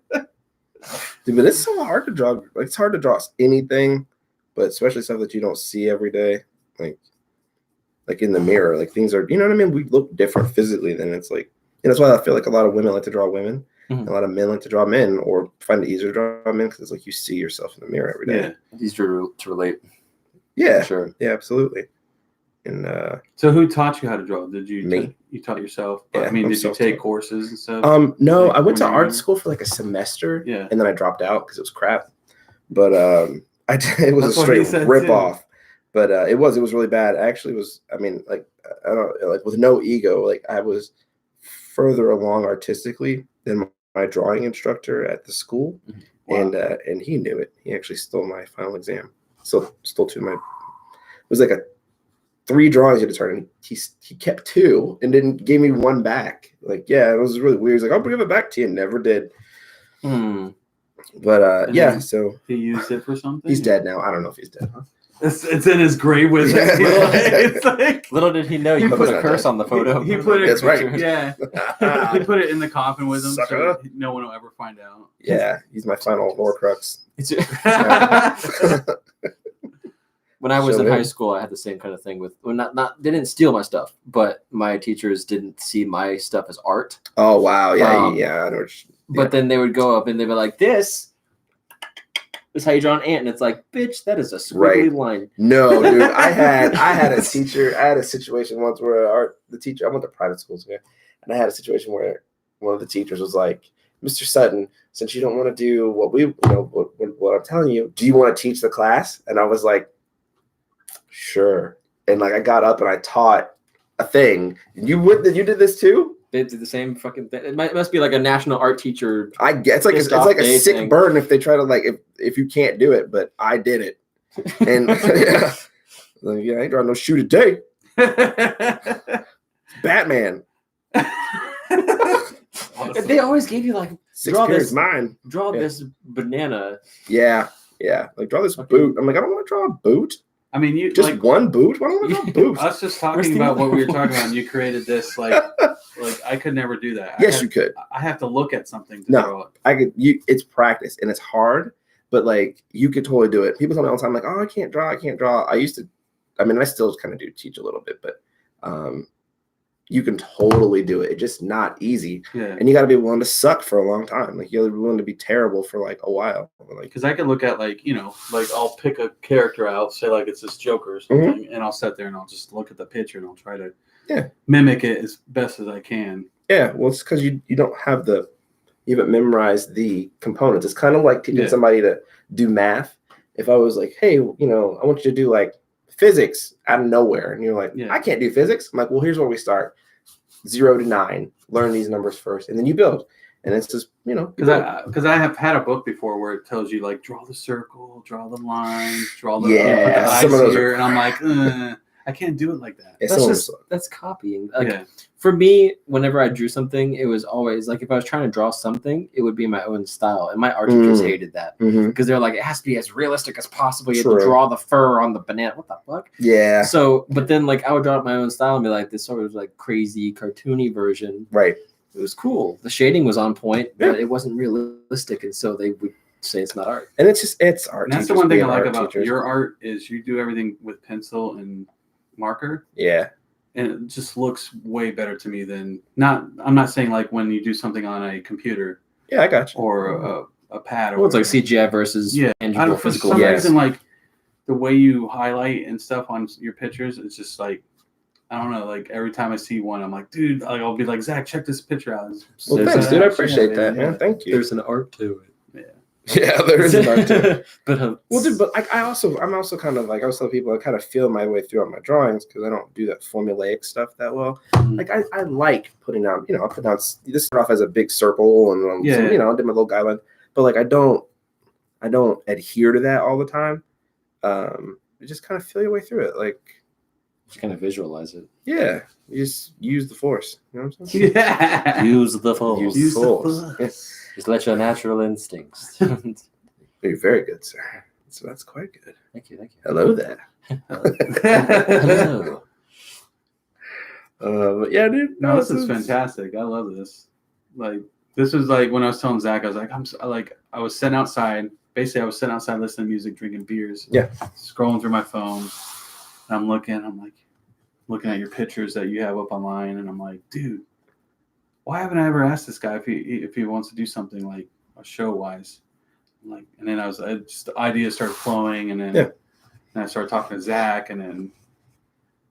Dude, but it's so hard to draw. Like it's hard to draw anything, but especially stuff that you don't see every day, like in the mirror. Like things are, you know what I mean? We look different physically than it's like. And that's why I feel like a lot of women like to draw women, Mhm. and a lot of men like to draw men, or find it easier to draw men because it's like you see yourself in the mirror every day. Yeah. Easier to relate. Yeah, Sure. yeah, absolutely. And So who taught you how to draw? Did you Me. You taught yourself? But, Yeah, I mean, I'm did you self-taught. take courses and stuff? no, Like, I went to when you were art younger? school for like a semester, Yeah. and then I dropped out because it was crap. But it was That's a what he straight said, rip too. off. But it was really bad. I actually was. I mean, like I don't like with no ego. Like I was further along artistically than my drawing instructor at the school, Wow. and he knew it. He actually stole my final exam. So stole two of my. It was like a 3 drawings you had to turn, and he kept 2 and didn't give me 1 back. Like yeah, it was really weird. He's like, I'll give it back to you. Never did. Hmm. But And yeah, then- so He used it for something? he's dead now. I don't know if he's dead. It's in his grave with Yeah. him. It's like Little did he know you He put a put- curse on the photo. He put it. That's right. Yeah. He put it in the coffin with him, so Sucker. no one will ever find out. Yeah, he's my final Horcrux. When I was So in it- high school, I had the same kind of thing with. Well, not they didn't steal my stuff, but my teachers didn't see my stuff as art. Oh wow, yeah, Um, yeah. I know. What But then they would go up and they'd be like, "This is how you draw an ant," and it's like, "Bitch, that is a squiggly Right. line." No, dude. I had a teacher. I had a situation once where the teacher. I went to private schools here, and I had a situation where one of the teachers was like, "Mr. Sutton, since you don't want to do what what I'm telling you, do you want to teach the class?" And I was like, "Sure." And like I got up and I taught a thing. You did this too? They did the same fucking thing. It must be like a national art teacher. I get it's Pissed like off a day sick thing. burn if they try to like if you can't do it, but I did it. And yeah, like, yeah, I ain't drawing no shoe today. Batman. They always gave you like 6 Draw periods this- mine. draw Yeah. this banana. Yeah. Like draw this Okay. boot. I'm like, I don't want to draw a boot. I mean, you Just like one boot? Why don't I draw boots? us just Where's talking the about other what we were one? talking about. And you created this like I could never do that. Yes, you could. I have to look at something to No. draw it. I could it's practice and it's hard, but like you could totally do it. People tell me all the time, like, oh, I can't draw. I still kind of do teach a little bit, but you can totally do it. It's just not easy. Yeah. And you got to be willing to suck for a long time. Like you're willing to be terrible for like a while. Like, Because I could look at like I'll pick a character out, say like it's this Joker or something, and I'll sit there and I'll just look at the picture and I'll try to mimic it as best as I can. yeah, well, it's because you don't have you haven't memorized the components. It's kind of like teaching somebody to do math. If I was like, hey, I want you to do like physics out of nowhere, and you're like, I can't do physics. I'm like, well, here's where we start: 0 to 9. Learn these numbers first, and then you build. And it's just because I have had a book before where it tells you like draw the circle, draw the lines, draw the put the some of those here, and I'm like, I can't do it like that. That's copying. Like, for me, whenever I drew something, it was always like if I was trying to draw something, it would be my own style, and my art teachers hated that because they're like, it has to be as realistic as possible. You have to draw the fur on the banana. What the fuck? Yeah. So, but then like I would draw up my own style and be like this sort of like crazy cartoony version. Right. It was cool. The shading was on point, but it wasn't realistic, and so they would say it's not art. And it's art. And that's the one thing I like about your art is you do everything with pencil and marker. Yeah. And it just looks way better to me than I'm not saying like when you do something on a computer. Yeah, I got you. Or a pad. Well, it's like CGI versus tangible physical. For some reason, like the way you highlight and stuff on your pictures, it's just like, I don't know. Like every time I see one, I'm like, dude, I'll be like, Zach, check this picture out. Well, thanks, dude. I appreciate that, man. Thank you. There's an art to it. Yeah, there is an art to it. But I'm also kind of like I was telling people I kind of feel my way through on my drawings because I don't do that formulaic stuff that well. Like I like putting out, I'll put down this start off as a big circle and I did my little guideline, but like I don't adhere to that all the time. You just kind of feel your way through it, like just kind of visualize it. Yeah, you just use the force. You know what I'm saying? Yeah, use the force. Use the force. Just let your natural instincts. You're very good, sir. So that's quite good. Thank you. Hello there. Hello. But yeah, dude. No, this is fantastic. I love this. Like, this was like when I was telling Zach, I was like, I was sitting outside. Basically, I was sitting outside listening to music, drinking beers. Yeah. Scrolling through my phone. And I'm looking at your pictures that you have up online, and I'm like, dude, why haven't I ever asked this guy if he wants to do something like a show wise? Like, and then the ideas started flowing, and then and I started talking to Zach, and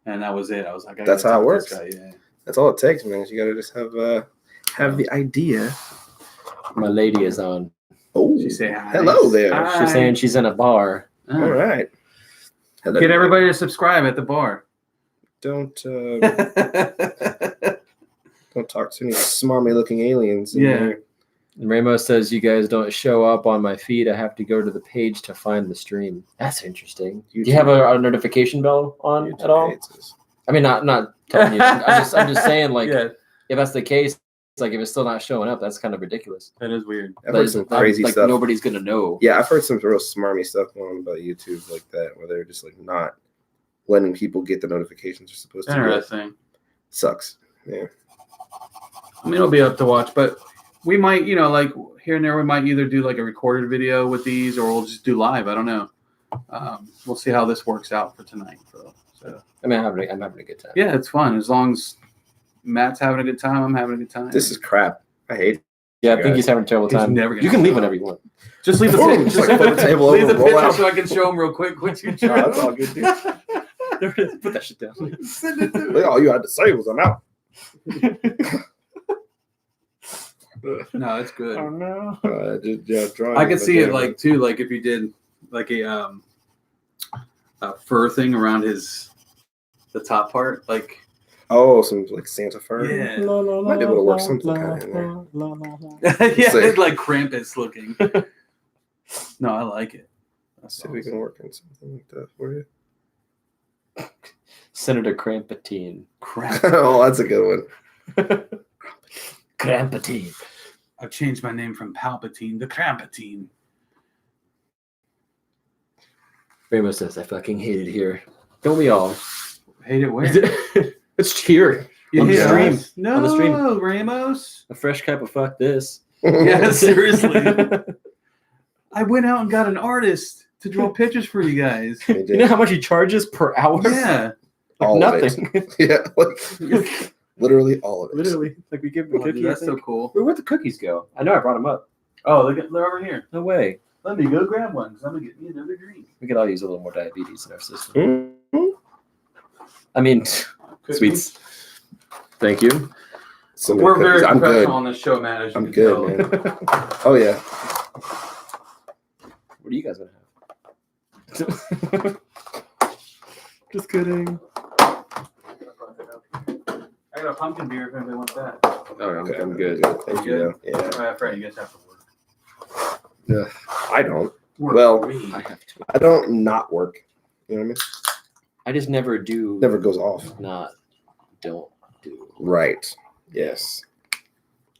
that was it. I was like, that's how it works. Yeah. That's all it takes, man. You gotta just have the idea. My lady is on. Oh, she say hi. Hello there. Hi. She's saying she's in a bar. All right. Hello. Get everybody to subscribe at the bar. Don't talk to any smarmy looking aliens. Yeah. Ramos says you guys don't show up on my feed. I have to go to the page to find the stream. That's interesting. Do you have a notification bell on at all? I mean, not telling you. I'm just saying, like, if that's the case, it's like if it's still not showing up, that's kind of ridiculous. That is weird. I've heard some crazy stuff. Nobody's gonna know. Yeah, I've heard some real smarmy stuff going on about YouTube like that, where they're just like not letting people get the notifications they're supposed to. Interesting. Sucks. Yeah. I mean, it'll be up to watch, but we might, like here and there, we might either do like a recorded video with these, or we'll just do live. I don't know. We'll see how this works out for tonight. So I mean, I'm having a good time. Yeah, it's fun as long as Matt's having a good time. I'm having a good time. This is crap. I hate it. Yeah, I think he's having a terrible time. You can leave whenever you want. Just leave the put the table over, leave the roll picture out. so I can show him real quick what you drew. That's all good, dude. There it is. Put that shit down. Look, all you had to say was I'm out. No, it's good. Oh no. Drawing I could see it like too, like if you did like a fur thing around the top part, like some like Santa fur. yeah, might be able to work something kind of in there. yeah, See. it's like Krampus looking. No, I like it. Let's see if we can work on something like that for you. Senator Krampatine. Oh, that's a good one. Krampatine. I've changed my name from Palpatine to Krampatine. Ramos says, I fucking hate it here. Don't we all? Hate it where? It's here. You on the hate stream. us? No, On the stream. Ramos. A fresh cup of fuck this. Yeah, seriously. I went out and got an artist to draw pictures for you guys. You know how much he charges per hour? Yeah. Like All of nothing. it. Yeah. Literally all of it. Literally, like we give the Oh, cookie. dude, that's so cool. Where'd the cookies go? I know I brought them up. Oh, they're over here. No way. Let me go grab one because I'm gonna get me another drink. We could all use a little more diabetes in our system. Mhm. I mean, sweets. Thank you. So many We're very cookies. I'm professional good. on this show, man. As you I'm can good, tell. man. Oh yeah. What are you guys gonna have? Just kidding. I got a pumpkin beer if anybody wants that. Oh, I'm good. Thank You you. Yeah. All right, Fred, you guys have to work. I don't. Work Well, for me. I have to. I don't not work. You know what I mean? I just never do. Never goes off. Don't do. Right. Yes.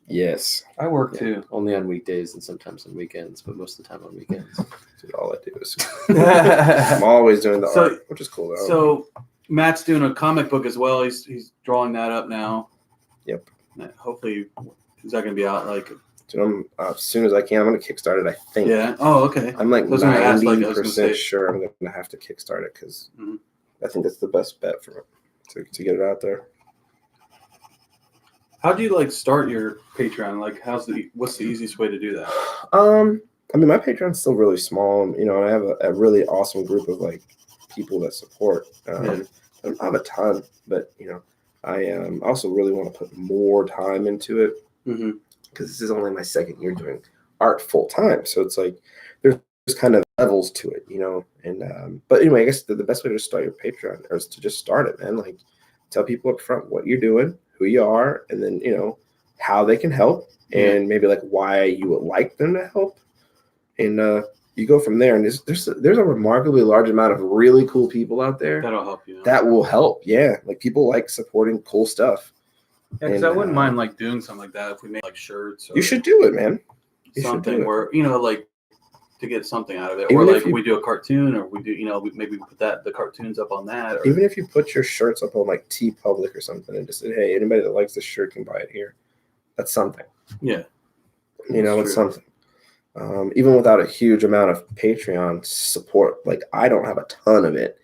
Yes. I work Yeah, too. only on weekdays and sometimes on weekends, but most of the time on weekends. Dude, all I do is I'm always doing the So- art, which is cool though. So Matt's doing a comic book as well. He's drawing that up now. Yep. Hopefully, is that gonna be out? Like, Dude, I'm as soon as I can, I'm gonna kickstart it. I think. yeah. Oh, okay. I'm like I was gonna ask, like, I was gonna 90% say- sure I'm gonna have to kickstart it because Mhm. I think that's the best bet for it to get it out there. How do you like start your Patreon? Like, what's the easiest way to do that? I mean, my Patreon's still really small. You know, I have a really awesome group of like people that support. Yeah. I don't have a ton, but you know, I also really want to put more time into it Mm-hmm. because this is only my second year doing art full time. So it's like there's kind of levels to it, you know. And but anyway, I guess the best way to start your Patreon is to just start it, man. Like tell people up front what you're doing, who you are, and then you know how they can help, and maybe like why you would like them to help, and you go from there. And there's a remarkably large amount of really cool people out there That'll help you. that will help. Yeah, like people like supporting cool stuff. Yeah, because and, I wouldn't mind like doing something like that if we made like shirts. Or You should do it, man. You should do something it. where like to get something out of it, Even or if like you- we do a cartoon, or we do maybe put the cartoons up on that. Or, Even if you put your shirts up on like T Public or something and just said, hey, anybody that likes this shirt can buy it here. That's something. yeah, You know, That's it's true. something. Even without a huge amount of Patreon support, like I don't have a ton of it.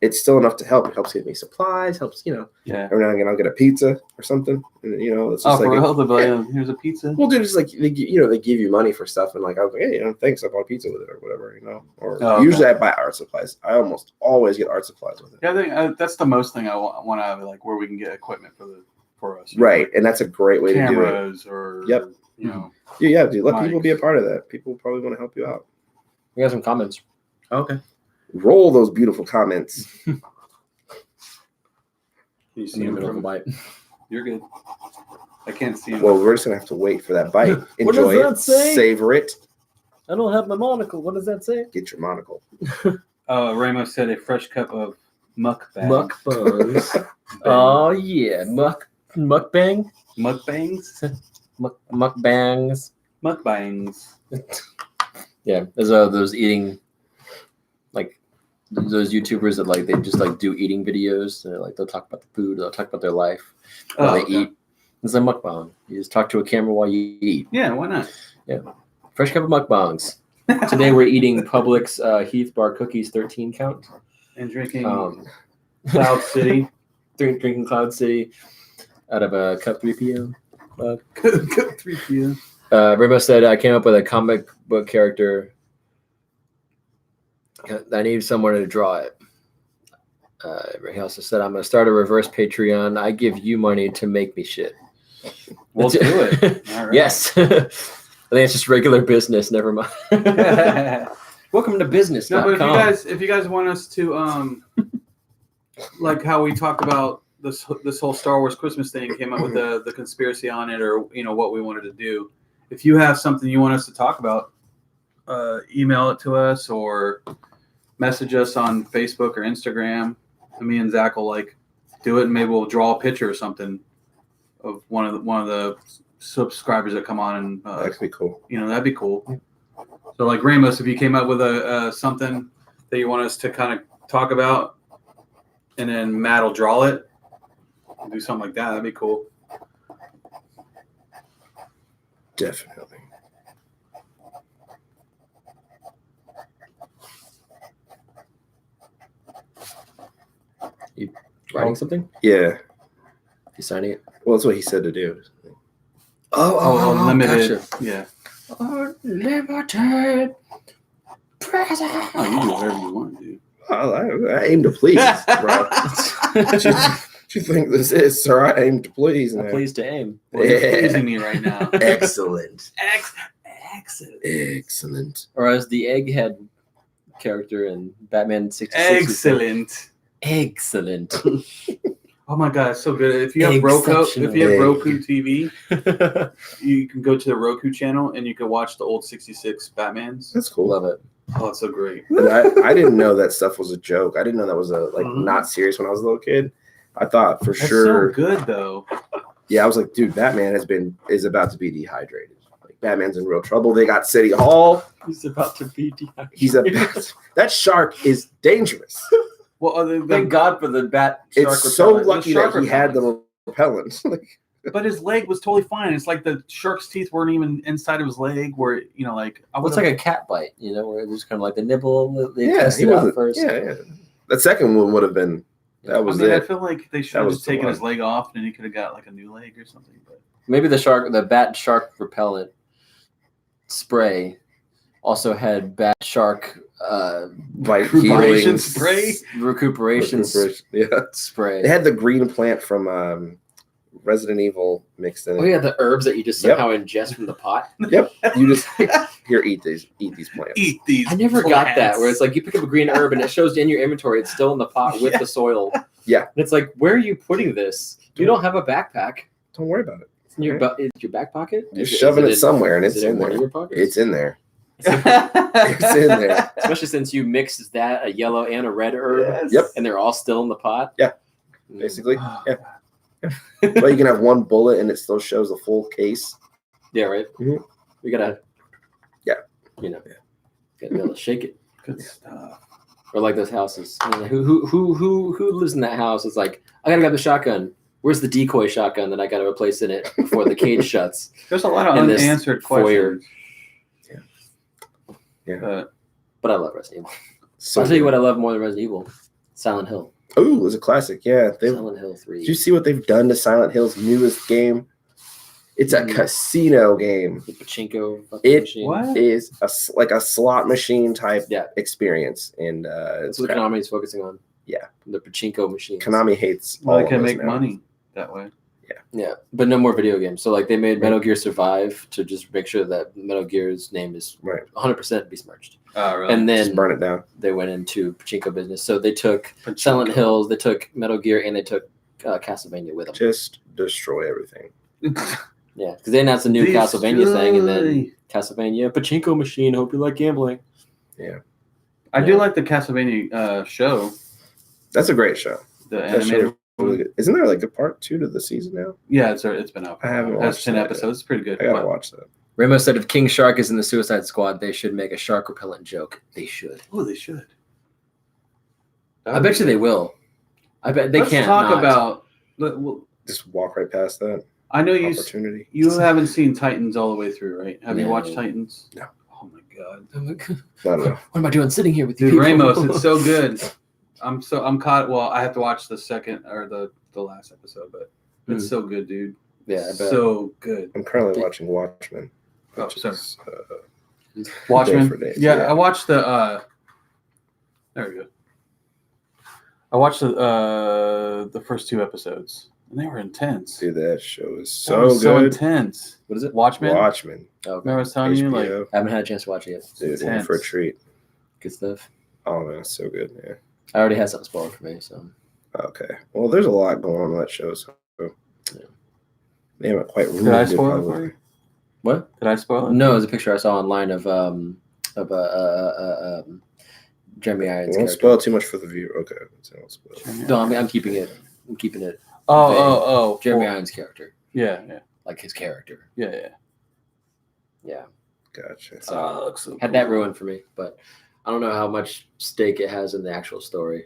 It's still enough to help. It helps get me supplies, helps, you know, yeah. every now and again I'll get a pizza or something. And, you know, it's Oh, just for like, real? They'll be like, yeah. here's a pizza. Well, dude, it's like, they give you money for stuff. And like, I was like, hey, you know, thanks, I bought pizza with it or whatever, you know. Or Oh, okay. usually I buy art supplies. I almost always get art supplies with it. Yeah, I think that's the most thing I want to have, like where we can get equipment for us. Right. And that's a great way to do it. Cameras or Yep. you know. Yeah, dude, let people Mics. be a part of that. People probably want to help you out. We got some comments. Okay. Roll those beautiful comments. You In see the them middle of a from? bite. You're good. I can't see them. Well, we're just gonna have to wait for that bite. What does Enjoy that it. say? Savor it. I don't have my monocle. What does that say? Get your monocle. Ramos said a fresh cup of mukbang. Mukbangs. Oh yeah, mukbang, Mukbangs. mukbangs. Mukbangs. Yeah, there's those eating, like those YouTubers that like they just like do eating videos. And, like they'll talk about the food, they'll talk about their life while Oh, they okay. eat. It's a mukbang. You just talk to a camera while you eat. Yeah, why not? Fresh cup of mukbangs. Today we're eating Publix Heath Bar Cookies 13 count. And drinking Cloud South City. drinking Cloud City out of a cup 3 p.m. 3 p.m. Remo said, I came up with a comic book character. I need someone to draw it. He also said, I'm going to start a reverse Patreon. I give you money to make me shit. We'll do it. All right. Yes. I think it's just regular business. Never mind. Welcome to business. No, but if you guys want us to like how we talked about this whole Star Wars Christmas thing, came up with the conspiracy on it, or you know what we wanted to do. If you have something you want us to talk about, email it to us or message us on Facebook or Instagram. And me and Zach will like do it, and maybe we'll draw a picture or something of one of the subscribers that come on, and That could be cool. you know, that'd be cool. So like Ramos, if you came up with a something that you want us to kind of talk about, and then Matt will draw it, do something like that, that'd be cool. Definitely. Writing something? Yeah. You signing it? Well, that's what he said to do. Oh, unlimited. Gotcha. Yeah. Unlimited present. Oh, you do whatever you want, dude. I aim to please, bro. What you think this is, sir? I aim to please. I'm man. pleased to aim. Well, you're pleasing me right now. Excellent. Excellent. Excellent. Or as the Egghead character in Batman 66. Excellent. Excellent. Oh my god, it's so good. If you have Roku TV, you can go to the Roku channel and you can watch the old 66 Batmans. That's cool. Love it. Oh, it's so great. And I didn't know that stuff was a joke. I didn't know that was not serious when I was a little kid. I thought for That's sure. so good though. Yeah, I was like, dude, Batman is about to be dehydrated. Like Batman's in real trouble. They got City Hall. He's about to be dehydrated. He's that shark is dangerous. Well, Thank God for the bat shark It's so repellent. lucky shark that he had repellents. the repellent. Like, but his leg was totally fine. It's like the shark's teeth weren't even inside of his leg. Where like I Well, it's would've- like a cat bite, where there's kind of like the nibble. They yeah, test he it out wasn't. first. Yeah. That second one would have been. That was I it. feel like they should That have was just the taken one. his leg off, and then he could have got like a new leg or something. But Maybe the bat shark repellent spray also had bat shark Bite Recuperation healing spray? recuperation Yeah, spray. they had the green plant from Resident Evil mixed in. Oh yeah, the herbs that you just Yep. somehow ingest from the pot. Yep. You just here eat these plants. eat these. I never got that. plants. Where it's like you pick up a green herb and it shows in your inventory it's still in the pot with Yeah. the soil. Yeah. And it's like, where are you putting this? You don't have a backpack. Don't worry about it. It's in your it's your back pocket. You're Is it- shoving is it somewhere, and is it's it in one of there. your pockets? It's in there. It's in there. Especially since you mixed that a yellow and a red herb, Yes. Yep. and they're all still in the pot. Yeah. Mm. Basically, yeah. But you can have one bullet, and it still shows the full case. Yeah, right. Mhm. We gotta. Yeah. Gotta be able to shake it. Good stuff. Or like those houses. I mean, like, who lives in that house? It's like I gotta grab the shotgun. Where's the decoy shotgun that I gotta replace in it before the cage shuts? There's a lot of In this unanswered foyer. questions. Yeah. But I love Resident Evil. So I'll tell you what I love more than Resident Evil: Silent Hill. Oh, it was a classic. Yeah. Silent Hill 3. Did you see what they've done to Silent Hill's newest game? It's a Mm. casino game. The pachinko fucking It machine. What? is like a slot machine type Yeah. experience, and That's it's what Konami is focusing on. Yeah. The pachinko machine. Konami hates Well, all they of can us make now. money that way. Yeah, but no more video games. So like they made Metal Gear Survive to just make sure that Metal Gear's name is Right. 100% besmirched. Oh, really? And Just then burn it down. they went into pachinko business. So they took Silent Hills, they took Metal Gear, and they took Castlevania with them. Just destroy everything. Yeah, because they announced a new Castlevania thing, and then Castlevania pachinko machine. Hope you like gambling. I do like the Castlevania show, That's a great show. the That animated. show's really good. Isn't there like a part 2 to the season now? Yeah, it's been out. I haven't That's watched 10 that yet. episodes. It's pretty good. I gotta But- watch that. Ramo said if King Shark is in the Suicide Squad, they should make a shark repellent joke. They should. Oh, they should. I bet you they will. I bet they Let's can't. talk not. about. Well, Just walk right past that I know you opportunity. haven't seen Titans all the way through, right? Have you No. watched Titans? No. Oh my god, No, no. What am I doing sitting here with you? dude, people? Ramos, it's so good. I'm caught. Well, I have to watch the second or the last episode, but it's so good, dude. Yeah, I bet. So good. I'm currently watching Watchmen. Oh, which sorry. is, Watchmen. Day for day, Yeah, yeah. I watched the. There we go. I watched the first 2 episodes, and they were intense. dude, that show is That so was so good. intense. What is it? Watchmen. Watchmen. Oh, Remember I was telling you, like, HBO. I haven't had a chance to watch it yet. Dude, in for a intense. treat. Good stuff. Oh man, it's so good. Yeah. I already had something spoiled for me, so Okay. Well, there's a lot going on in that show, so Yeah. they haven't quite ruined Did I it, spoil it probably. for you? what? Did I spoil it? No, it was a picture I saw online of Jeremy Irons' Won't character. spoil too much for the viewer. Okay. So I won't spoil it. No, I'm keeping it. I'm keeping it. Oh. Jeremy Well, Irons' character, yeah. like his character. Yeah. Yeah, Gotcha. So, Oh, looks so had that ruined for me, but I don't know how much stake it has in the actual story.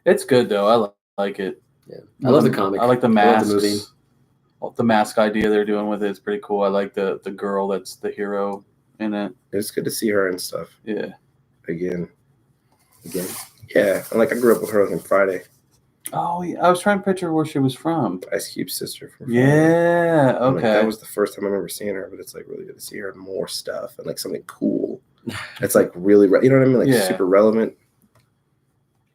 It's good though. I like it. Yeah, I love the comic. I like the I love masks. the movie. The mask idea they're doing with it's pretty cool. I like the girl that's the hero in it. It's good to see her and stuff Yeah. again. Again, Yeah. And like I grew up with her on Friday. Oh, yeah. I was trying to picture where she was from. Ice Cube's sister. From Yeah. I'm like, Okay. that was the first time I remember seeing her, but it's like really good to see her in more stuff and like something cool. It's like really, you know what I mean? Like Yeah. super relevant.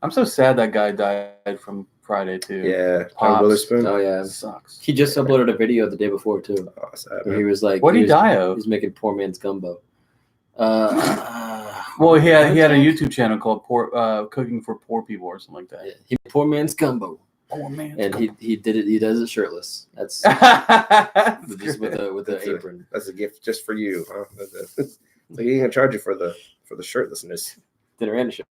I'm so sad that guy died from Friday too. Yeah. John Pops. Witherspoon. Oh yeah, It sucks. he just uploaded a video the day before too, Oh, sad, where man. he was like, What did he was- die He of? was making poor man's gumbo. Well, he had a Heart attack? YouTube channel called Cooking for Poor People or something like Yeah, that. he poor man's gumbo, Poor man. and he did it. He does it shirtless. That's just with a That's a- apron. That's a gift just for you, huh? Like he ain't gonna charge you for the shirtlessness. Dinner and a show.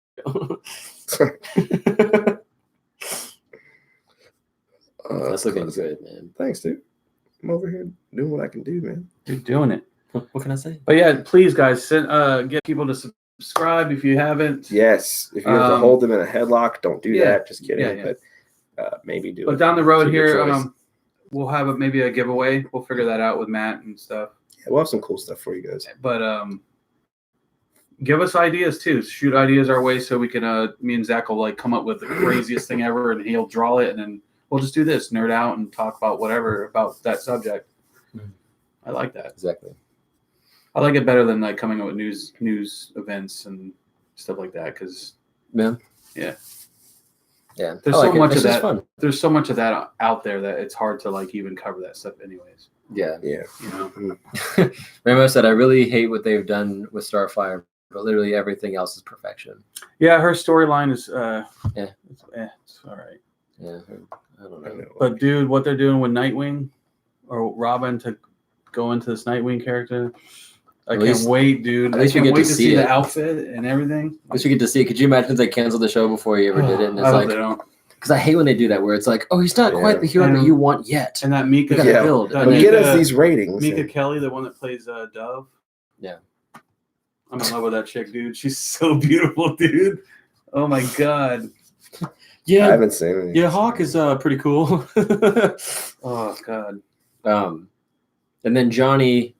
That's looking good, man. Thanks, dude. I'm over here doing what I can do, man. You're doing it. What can I say? But yeah, please, guys, get people to subscribe if you haven't. Yes, if you have to hold them in a headlock, don't do yeah. that. Just kidding, Yeah. but maybe do But it. down the road It's your here, choice. we'll have maybe a giveaway. We'll figure that out with Matt and stuff. Yeah, we'll have some cool stuff for you guys. But give us ideas too. Shoot ideas our way so we can. Me and Zach will like come up with the craziest thing ever, and he'll draw it, and then we'll just do this, nerd out, and talk about whatever about that subject. Mhm. I like that. Exactly. I like it better than like coming up with news events and stuff like that because Yeah. Yeah. Yeah. There's I like so it. much It's of just that. fun. there's so much of that out there that it's hard to like even cover that stuff anyways. Yeah. Yeah. You know. Remember I said I really hate what they've done with Starfire, but literally everything else is perfection. Yeah, her storyline is it's all right. Yeah. I don't I know. know. But dude, what they're doing with Nightwing or Robin to go into this Nightwing character, I At can't least- wait, dude. at I least we can't get wait to to see see it. the outfit and everything. I guess we get to see it. Could you imagine if they canceled the show before he ever did it? And it's I hope like, they don't. because I hate when they do that, where it's like, oh, he's not Yeah. quite the hero that And- you want yet. And that We Mika, gotta Yeah. build. that But And get then- us these ratings. Mika and- Kelly, the one that plays Dove. Yeah. I'm in love with that chick, dude. She's so beautiful, dude. Oh my god. I yeah, haven't seen it. yeah, Hawk is pretty cool. Oh god. And then Johnny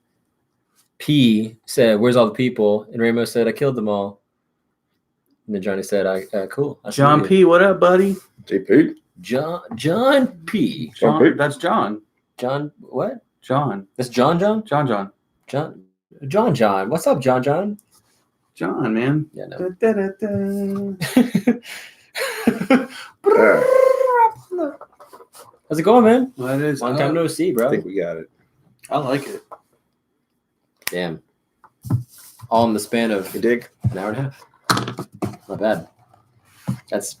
P said, "Where's all the people?" And Ramos said, "I killed them all." And then Johnny said, cool. I John see you." P, what up, buddy? JP. John P. John P. That's John. John what? John. That's John. What's up, John? John, man. Yeah, no. Da, da, da, da. How's it going, man? That is Long time no see, I bro. think we got it. I like it. Damn. All in the span of You dig? an hour and a half. Not bad. That's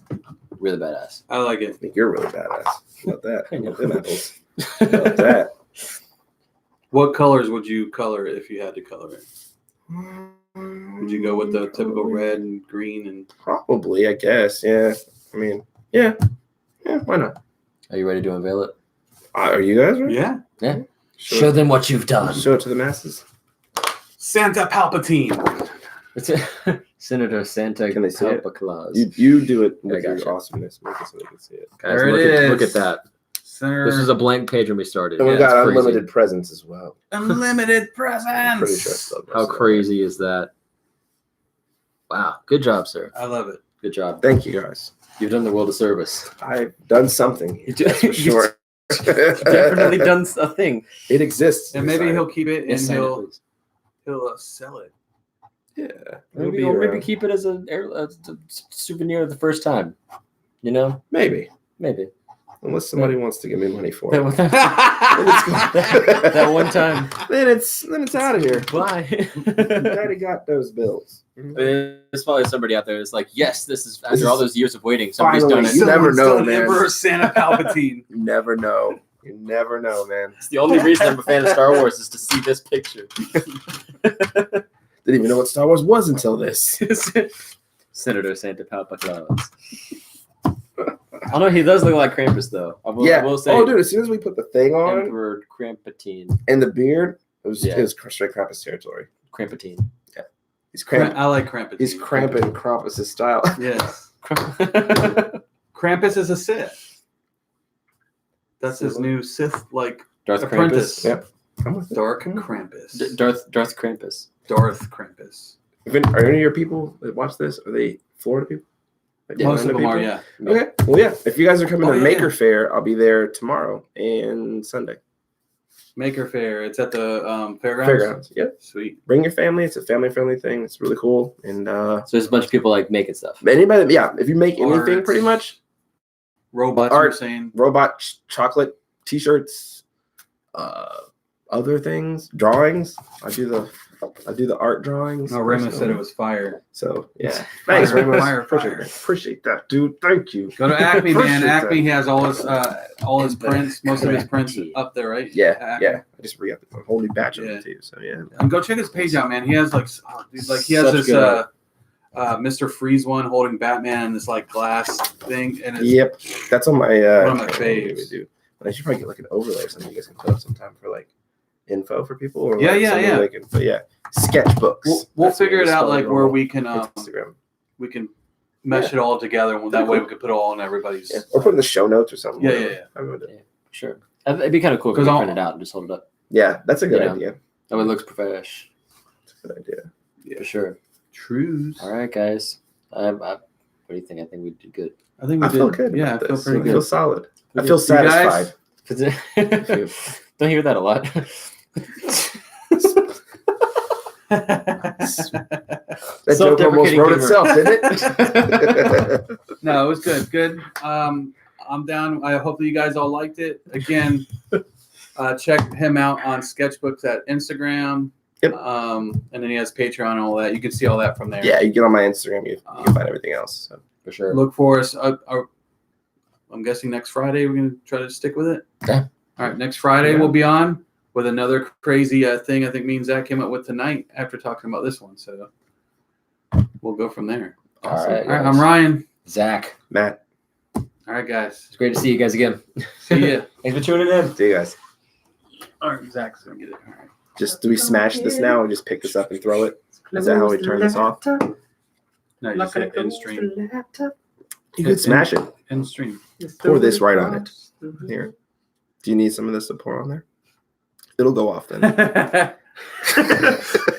really badass. I like I it. think you're really badass. How about that? I How know. about them apples? How about that? What colors would you color it if you had to color it? Would you go with the typical red and green and Probably, I guess. Yeah. I mean, yeah. Yeah, why not? Are you ready to unveil it? Are you guys ready? yeah? Show them what you've done. Show it to the masses. Santa Palpatine. It's Senator Santa Can they see it? Palpa Claus. You do it I with your gotcha. awesomeness. Make it so they can see it. Guys, There look it at, look is. at that. Senator. This was a blank page when we started. And we Yeah, got it's crazy. unlimited presents as well. unlimited I'm pretty sure I presents. spelled How most of that crazy is that? Wow. Good job, sir. I love it. Good job. right. Thank you guys. You've done the world a service. I've done something. You do- That's for you sure. Definitely done a thing. It exists. And maybe inside. he'll keep it and Yes, sign it, he'll please. sell it. Yeah. Maybe, It'll or be maybe around. keep it as a souvenir of the first time. You know? Maybe. Maybe. Unless somebody wants to give me money for That it. one, that one time. Then it's out of here. Bye. Daddy got those bills. There's probably somebody out there that's like, yes, this is This after all is those years of waiting, somebody's finally- done it. You never Someone's know, done man. Emperor Santa Palpatine. You never know. You never know, man. It's the only reason I'm a fan of Star Wars is to see this picture. Didn't even know what Star Wars was until this. Senator Santa Palpa Claus. I know he does look like Krampus though. I will, Yeah. I will say Oh, dude! As soon as we put the thing on Emperor Krampatine. and the beard, it was Yeah. straight Krampus territory. Krampatine. He's cramping. I like Krampus. He's cramping Krampus' style. Yes. Krampus is a Sith. That's his new Sith like Darth apprentice. Krampus. Yep. I'm with it. Dark Krampus. Darth Krampus. Darth Krampus. Are any of your people that watch this? Are they Florida people? Like, Yeah, Most of random them are, people? yeah. Okay. Well, yeah. If you guys are coming Oh, to yeah, Maker yeah. Fair, I'll be there tomorrow and Sunday. Maker Fair. It's at the fairgrounds. Fairgrounds. Yep. Sweet. Bring your family. It's a family-friendly thing. It's really cool. And So there's a bunch of people like making stuff. anybody, yeah, if you make anything, Arts. pretty much, Robots. Art. You're saying. robot chocolate T-shirts, other things, drawings. I do the art drawings. No, Remus said it was fire. So yeah, Fire, thanks, Remus. fire, fire. Appreciate that, dude. Thank you. Go to Acme, man. Appreciate Acme that. has all his prints, most of his prints Crafty. up there, right? Yeah, Acme. yeah. I just re-upped a whole new batch of Yeah. them too. So yeah. And go check his page out, man. He has like he has Such this good Mr. Freeze one holding Batman in this like glass thing, and it's Yep, that's on my. One of my channel. Maybe faves. do. I should probably get like an overlay or something you guys can put up sometime for like info for people. Or Yeah, like, yeah, something yeah. They can, but yeah, sketchbooks. we'll That's figure what it out spell like where normal. we can Instagram. mesh it all together, and that Pretty way cool. we could put it all in everybody's. Yeah. Or put in the show notes or something. Yeah, whatever. yeah, yeah. I would do it. Sure. It'd be kind of cool if we 'Cause could I'll- print it out and just hold it up. Yeah, that's a good Yeah. idea. That way it looks professional. That's a good idea. For sure. Trues. All right, guys. What do you think? I think we did good. I think we I feel did. good. Yeah, I about feel this. pretty I feel good. solid. I You feel guys- satisfied. Don't hear that a lot. That joke almost Self-deprecating wrote humor. itself, didn't it? No, it was good. Good. I'm down. I hope that you guys all liked it. Again, check him out on Sketchbooks at Instagram. Yep. And then he has Patreon and all that. You can see all that from there. Yeah, you get on my Instagram, you can find everything else. So. For sure. Look for us. I'm guessing next Friday we're gonna try to stick with it. Yeah. All right. Next Friday Yeah. we'll be on with another crazy thing. I think me and Zach came up with tonight after talking about this one. So we'll go from there. All Awesome. right. All right. I'm Ryan. Zach. Matt, All right, guys. It's great to see you guys again. See ya. Thanks for tuning in. see you guys. All right. Zach's gonna get it. All right. Just do we smash this now or just pick this up and throw it? Is that how we turn this off? No, you just hit end stream. You could smash it. End stream. Pour this right on it. Here. Do you need some of this to pour on there? It'll go off then.